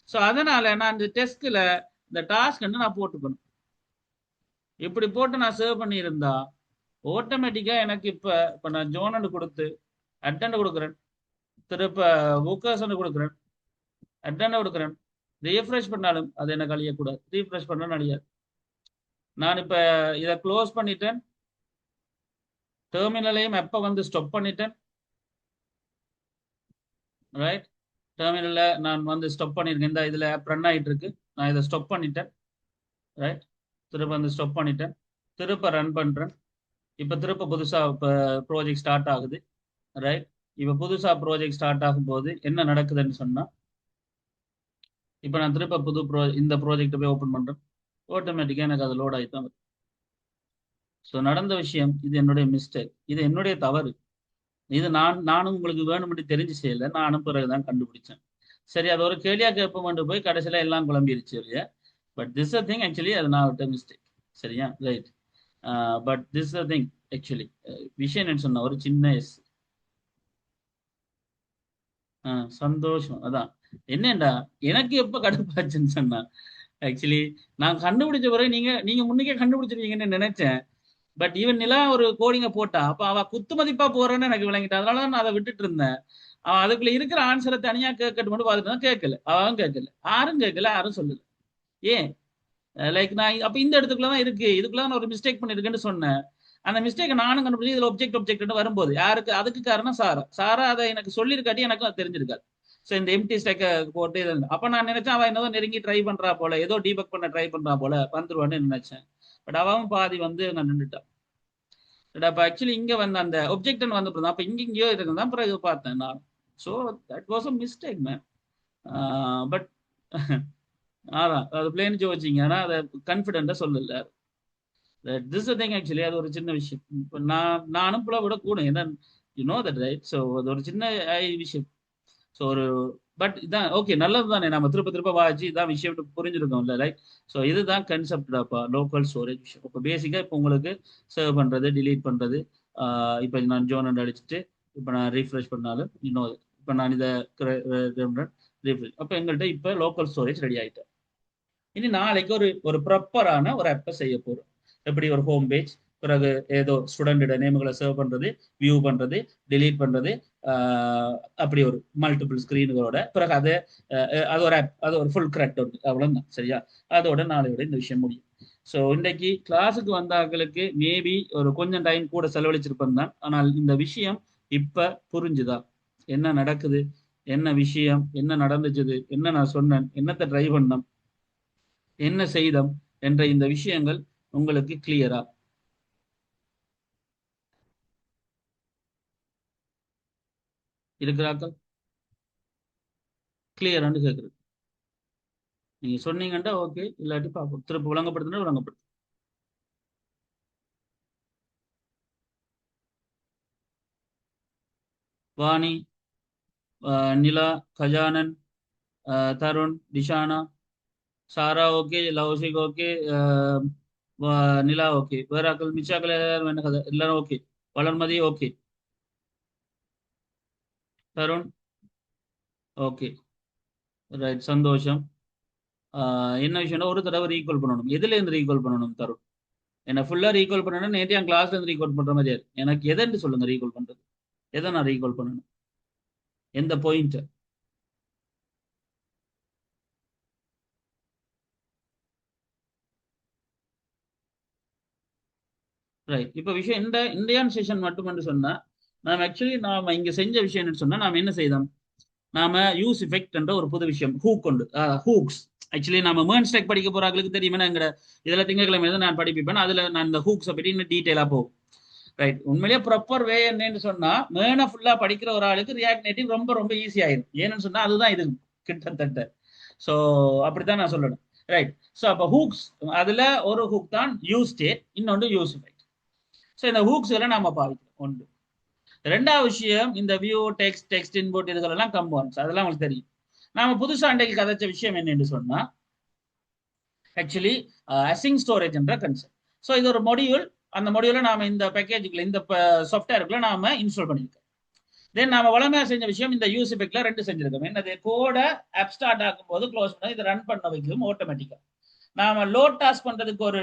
ஸோ அதனால நான் இந்த டெஸ்ட்ல இந்த டாஸ்க் நான் போட்டுக்கணும். இப்படி போட்டு நான் சேவ் பண்ணி இருந்தா ஆட்டோமேட்டிக்கா எனக்கு இப்ப நான் ஜோனு கொடுத்து அட்டெண்ட் கொடுக்குறேன், திருப்ப புக்கர்ஸ் கொடுக்குறேன், அட்டெண்ட் கொடுக்குறேன், ரீஃப்ரெஷ் பண்ணாலும் அது எனக்கு அழியக்கூடாது. ரீஃப்ரெஷ் பண்ணாலும் அழியாது. நான் இப்ப இதை க்ளோஸ் பண்ணிட்டேன், டெர்மினலையும் எப்ப ஸ்டாப் பண்ணிட்டேன். ரைட், டெர்மினல்ல நான் ஸ்டாப் பண்ணிருக்கேன். இந்த இதுல ஆப் ரன் ஆயிட்டு இருக்கு, நான் இதை ஸ்டாப் பண்ணிட்டேன். ரைட், திருப்ப ஸ்டாப் பண்ணிட்டேன், திருப்ப ரன் பண்றேன். இப்ப திருப்ப புதுசா ப்ராஜெக்ட் ஸ்டார்ட் ஆகுது. ரைட், இப்ப புதுசா ப்ராஜெக்ட் ஸ்டார்ட் ஆகும் போது என்ன நடக்குதுன்னு சொன்னா, இப்ப நான் திருப்ப இந்த ப்ராஜெக்ட் போய் ஓபன் பண்றேன். ஆட்டோமேட்டிக்கா எனக்கு அது லோட் ஆகித்தான் வரும். ஸோ நடந்த விஷயம், இது என்னுடைய மிஸ்டேக், இது என்னுடைய தவறு. இது நானும் உங்களுக்கு வேணும்னு தெரிஞ்சு செய்யல, நானும் பிறகுதான் கண்டுபிடிச்சேன். சரி, அது ஒரு கேள்வியா கேட்போம் போய் கடைசியில எல்லாம் குழம்பிருச்சு இல்லையா. But this a thing actually, அது நான் விட்ட மிஸ்டேக். சரியா, right. But this a thing actually, விஷயம் என்ன சொன்ன ஒரு சின்ன சந்தோஷம். அதான் என்னண்டா எனக்கு எப்ப கடுப்பாச்சுன்னு சொன்னா, ஆக்சுவலி நான் கண்டுபிடிச்ச பிறகு நீங்க முன்னுக்கே கண்டுபிடிச்சிருவீங்கன்னு நினைச்சேன். பட் ஈவன் நிலா ஒரு கோடிங்க போட்டா அப்ப அவ குத்து மதிப்பா போறேன்னு எனக்கு விளங்கிட்டா. அதனாலதான் நான் அதை விட்டுட்டு இருந்தேன். அவன் அதுக்குள்ள இருக்கிற ஆன்சரை தனியா கேட்கட்டு மட்டும் பார்த்துட்டு தான் கேட்கல. அவன் கேட்கல, யாரும் கேட்கல, யாரும் சொல்லல. ஏன், லைக் நான் அப்ப இந்த இடத்துக்குள்ளதான் இருக்கு, இதுக்குள்ள நான் ஒரு மிஸ்டேக் பண்ணிருக்கேன்னு சொன்னேன். அந்த மிஸ்டேக் நானும் கண்டுபிடிச்சு இதுல ஒப்ஜெக்ட் வரும்போது யாருக்கு, அதுக்கு காரணம் சாரா அதை எனக்கு சொல்லியிருக்காட்டி எனக்கும் அது தெரிஞ்சிருக்காது. ஸோ இந்த எம்டி ஸ்டேக்க போட்டு அப்ப நான் நினைச்சேன் அவன் என்னதோ நெருங்கி ட்ரை பண்றா போல, ஏதோ டீபக் பண்ண ட்ரை பண்றா போல வந்துருவான்னு நினைச்சேன். பட் அவன் பாதி நான் நின்றுட்டான். அப்ப ஆக்சுவலி இங்க அந்த ஒப்ஜெக்ட் வந்து அப்ப இங்கேயோ இருக்குதான் பிறகு பார்த்தேன் நான். So that was a mistake man. But அதான் அது பிளேன் ஜோச்சிங்க, ஆனா அதை கான்ஃபிடென்ட்டா சொல்லல. திஸ் திங் ஆக்சுவலி அது ஒரு சின்ன விஷயம். இப்போ நானும் புல விடக்கூடும், ஏன்னா you know that right. So அது ஒரு சின்ன விஷயம். ஸோ ஒரு பட் இதான் ஓகே, நல்லது தானே, நம்ம திருப்ப திருப்ப வாச்சு இதான் விஷயம் புரிஞ்சிருக்கோம்ல. ரைட். ஸோ இதுதான் கன்செப்டாப்பா லோக்கல் ஸ்டோரேஜ் விஷயம். இப்போ பேசிக்கா இப்போ உங்களுக்கு சேவ் பண்றது, டிலீட் பண்றது. இப்போ நான் ஜோன் அடிச்சுட்டு இப்போ நான் ரீஃப்ரெஷ் பண்ணாலும் இன்னும் இப்போ நான் இதை ரீஃப்ரெஷ், அப்போ எங்கள்கிட்ட இப்போ லோக்கல் ஸ்டோரேஜ் ரெடி ஆயிட்டேன். இனி நாளைக்கு ஒரு ப்ராப்பரான ஒரு ஆப்பை செய்ய போறோம். எப்படி ஒரு ஹோம் பேஜ், பிறகு ஏதோ ஸ்டூடெண்டோட நேம்களை சர்வ் பண்றது, வியூ பண்றது, delete பண்றது, அப்படி ஒரு மல்டிபிள் ஸ்கிரீன்களோட பிறகு அது ஒரு ஆப், அது ஒரு ஃபுல் கிரெட் ஒன்று, அவ்வளவுதான். சரியா? அதோட நாளையோட இந்த விஷயம் முடியும். ஸோ இன்றைக்கு கிளாஸுக்கு வந்தாக்களுக்கு மேபி ஒரு கொஞ்சம் டைம் கூட செலவழிச்சிருப்பேன் தான். ஆனால் இந்த விஷயம் இப்ப புரிஞ்சுதா? என்ன நடக்குது, என்ன விஷயம், என்ன நடந்துச்சுது, என்ன நான் சொன்னேன், என்னத்தை ட்ரை பண்ணோம், என்ன செய்தோம் என்ற இந்த விஷயங்கள் உங்களுக்கு கிளியரா இருக்கிறாக்கள்? கிளியரான்னு கேட்குறது. நீங்க சொன்னீங்கன்னா ஓகே, இல்லாட்டி பார்ப்போம். திருப்பி விளங்கப்படுத்தினா விளங்கப்படுத்தும். வாணி, நிலா, கஜானன், தருண், டிஷானா, சாரா ஓகே, லௌசிக் ஓகே, நிலா ஓகே, வேறாக்கள் மிச்சாக்கள் எல்லாரும் என்ன கதை, எல்லாரும் okay. Valarmathi okay, Tarun okay, right, சந்தோஷம். என்ன விஷயம்னா ஒரு தடவை ரீகால் பண்ணணும். எதுல இருந்து ரீகால் பண்ணணும் தருண்? என்ன ஃபுல்லா ரீகால் பண்ணணும். நேற்று என் கிளாஸ்ல இருந்து ரீகால் பண்ற மாதிரி எனக்கு எதுன்னு சொல்லுங்க ரீகால் பண்றது. எதை நான் ரீகால் பண்ணணும்? எந்த பாயிண்ட்? ரைட். இப்ப விஷயம் இந்த இந்தியன் செஷன் மட்டும் என்று சொன்னா, நாம இங்க செஞ்ச விஷயம் என்ன சொன்னா, நாம என்ன செய்தோம்? நாம யூஸ் இஃபெக்ட் என்ற ஒரு புது விஷயம் ஹூக் கொண்டு, ஹூக்ஸ். ஆக்சுவலி நாம மேர்ன் ஸ்டெக் படிக்க போறாங்களுக்கு தெரியுமா, எங்கட இதுல திங்கட்கிழமை நான் படிப்பேன். அதுல நான் இந்த ஹூக்ஸை பற்றி இன்னும் டீட்டெயிலா போகும். ரைட். உண்மையிலேயே ப்ராப்பர் வே என்னன்னு சொன்னா, மேனை ஃபுல்லா படிக்கிற ஒரு ஆளுக்கு ரியாக்ட் நேட்டிவ் ரொம்ப ரொம்ப ஈஸி ஆயிடும். ஏன்னு சொன்னா அதுதான் இது கிட்டத்தட்ட. ஸோ அப்படித்தான் நான் சொல்லணும். ரைட். ஸோ அப்போ ஹூக்ஸ், அதுல ஒரு ஹூக் தான் யூஸ் ஸ்டேட், இன்னொன்று யூஸ் இஃபெக்ட். ஸோ இந்த ஹூக்ஸ் எல்லாம் நாம பாவிக்கிறோம் ஒன்று. ரெண்டாவது விஷயம் இந்த வியூ, டெக்ஸ்ட், டெக்ஸ்ட் இன்புட், இதுகளெல்லாம் கம்பவுண்ட்ஸ், அதெல்லாம் உங்களுக்கு தெரியும். நாம புதுசா அன்றைக்கு கதைச்ச விஷயம் என்னன்னு சொன்னா, ஆக்சுவலி அசிங் ஸ்டோரேஜ் என்ற கன்செப்ட். ஸோ இது ஒரு மொடியூல். அந்த மொடியூல நாம இந்த பேக்கேஜுக்குள்ள, இந்த சாஃப்ட்வேருக்குள்ள நாம இன்ஸ்டால் பண்ணிருக்கோம். தென் நாம வளமையா செஞ்ச விஷயம் இந்த யூஸ் இஃபெக்ட்ல ரெண்டு செஞ்சிருக்கோம். என்னது? கோட ஆப் ஸ்டார்ட் ஆகும் போது க்ளோஸ் பண்ணி இதை ரன் பண்ண வைக்கும் ஆட்டோமேட்டிக்கா. நாம லோட் டாஸ்க் பண்றதுக்கு ஒரு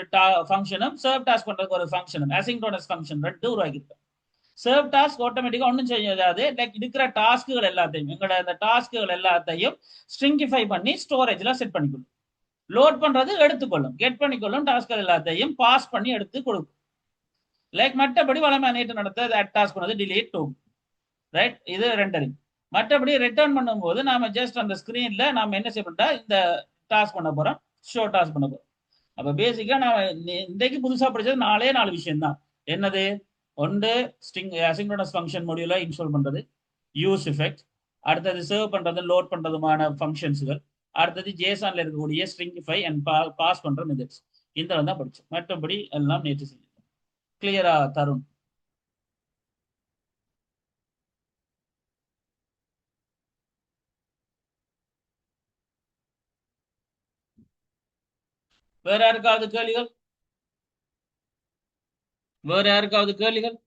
ஃபங்க்ஷனும், சர்வ் டாஸ்க் பண்றதுக்கு ஒரு ஃபங்க்ஷனும், அசிங்க்ரோனஸ் ஃபங்க்ஷன் ரெண்டு உருவாக்கிருக்கோம். சர்வ் டாஸ்க் ஆட்டோமேட்டிக்கா ஒன்றும் செய்யாது. லைக் இருக்கிற டாஸ்க்குகள் எல்லாத்தையும், எங்களோட அந்த டாஸ்க்குகள் எல்லாத்தையும் ஸ்ட்ரிங்கிஃபை பண்ணி ஸ்டோரேஜ்ல செட் பண்ணிக்கொள்ளும். லோட் பண்றது எடுத்துக்கொள்ளும், கெட் பண்ணிக்கொள்ளும், டாஸ்க்கள் எல்லாத்தையும் பாஸ் பண்ணி எடுத்து கொடுக்கும். லைக் மற்றபடி வளமை நேற்று நடத்த டாஸ்க் பண்ணது டிலீட் டூ. ரைட். இது ரெண்டரிங். மற்றபடி ரிட்டர்ன் பண்ணும்போது நாம ஜஸ்ட் அந்த ஸ்கிரீன்ல நாம என்ன செய்யணும்டா, இந்த டாஸ்க் பண்ண போறோம், ஷோ டாஸ்க் பண்ண போறோம். அப்ப பேசிக்கா நாம இன்றைக்கு புதுசா படிச்சது நாலே விஷயம் தான். என்னது? ஒன்று ஸ்ட்ரிங் அசிங்க்ரோனஸ் ஃபங்க்ஷன் மொடியூல இன்ஸ்டால் பண்றது, யூஸ் இஃபெக்ட். அடுத்தது சர்வ் பண்றது, லோட் பண்றதுமான ஃபங்க்ஷன்ஸ்கள். அடுத்தது ஜேசான்ல இருக்கக்கூடிய ஸ்ட்ரிங்கிஃபை அண்ட் பாஸ் பண்ற மெத்தட்ஸ். இந்த தான் படிச்சோம். மற்றபடி எல்லாம் நேற்று செஞ்சோம். கிளியரா தருண்? வேற யாருக்காவது கேள்விகள்? வேற யாருக்காவது கேள்விகள்?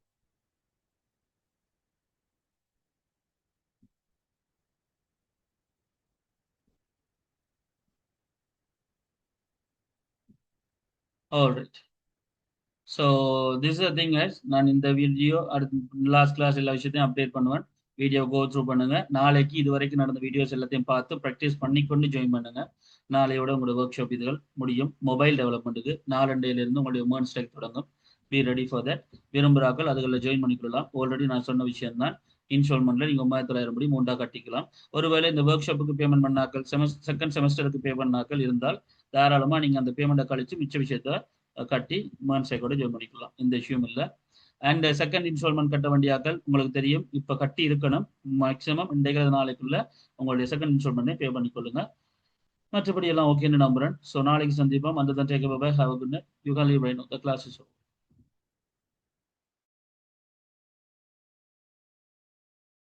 Alright. So this is thing guys. நான் இந்த வீடியோ அடுத்து லாஸ்ட் கிளாஸ் எல்லா விஷயத்தையும் அப்டேட் பண்ணுவேன். வீடியோ கோ த்ரூ பண்ணுங்க. நாளைக்கு இது வரைக்கும் நடந்த வீடியோஸ் எல்லாத்தையும் பார்த்து ப்ராக்டிஸ் பண்ணிக்கொண்டு ஜாயின் பண்ணுங்க. நாளையோட உங்களோட ஒர்க் ஷாப் இதுகள் முடியும். மொபைல் டெவலப்மெண்ட்டுக்கு நாளண்டையிலிருந்து உங்களுடைய மேர்ன் ஸ்ட்ரைக் தொடங்கும். Be ready for that. விரும்புகிறாக்கள் அதுகளில் ஜாயின் பண்ணிக்கலாம். ஆல்ரெடி நான் சொன்ன விஷயம் தான். இன்ஸ்டால்மெண்ட்ல நீங்க 9,000 படி 3 கட்டிக்கலாம். ஒருவேளை இந்த ஒர்க் ஷாப்புக்கு பேமெண்ட் பண்ணாக்கள், செகண்ட் செமஸ்டருக்கு பே பண்ணாக்கள் இருந்தால் தாராளமா நீங்க அந்த பேமெண்ட்டை கழிச்சு மிச்ச விஷயத்த கட்டி மான்சேக்கோட ஜாயின் பண்ணிக்கலாம். இந்த இஷ்யூம் இல்லை. அண்ட் செகண்ட் இன்ஸ்டால்மெண்ட் கட்ட வேண்டியாக்கள் உங்களுக்கு தெரியும், இப்ப கட்டி இருக்கணும். மேக்ஸிமம் இன்றைக்கு நாளைக்குள்ள உங்களுடைய செகண்ட் இன்ஸ்டால்மெண்ட்டை பே பண்ணிக்கொள்ளுங்க. மற்றபடி எல்லாம் ஓகேன்னு நம்புறேன். ஸோ நாளைக்கு சந்திப்போம். அந்த தான் take bye. Have a good night. You can leave right now. The class is over.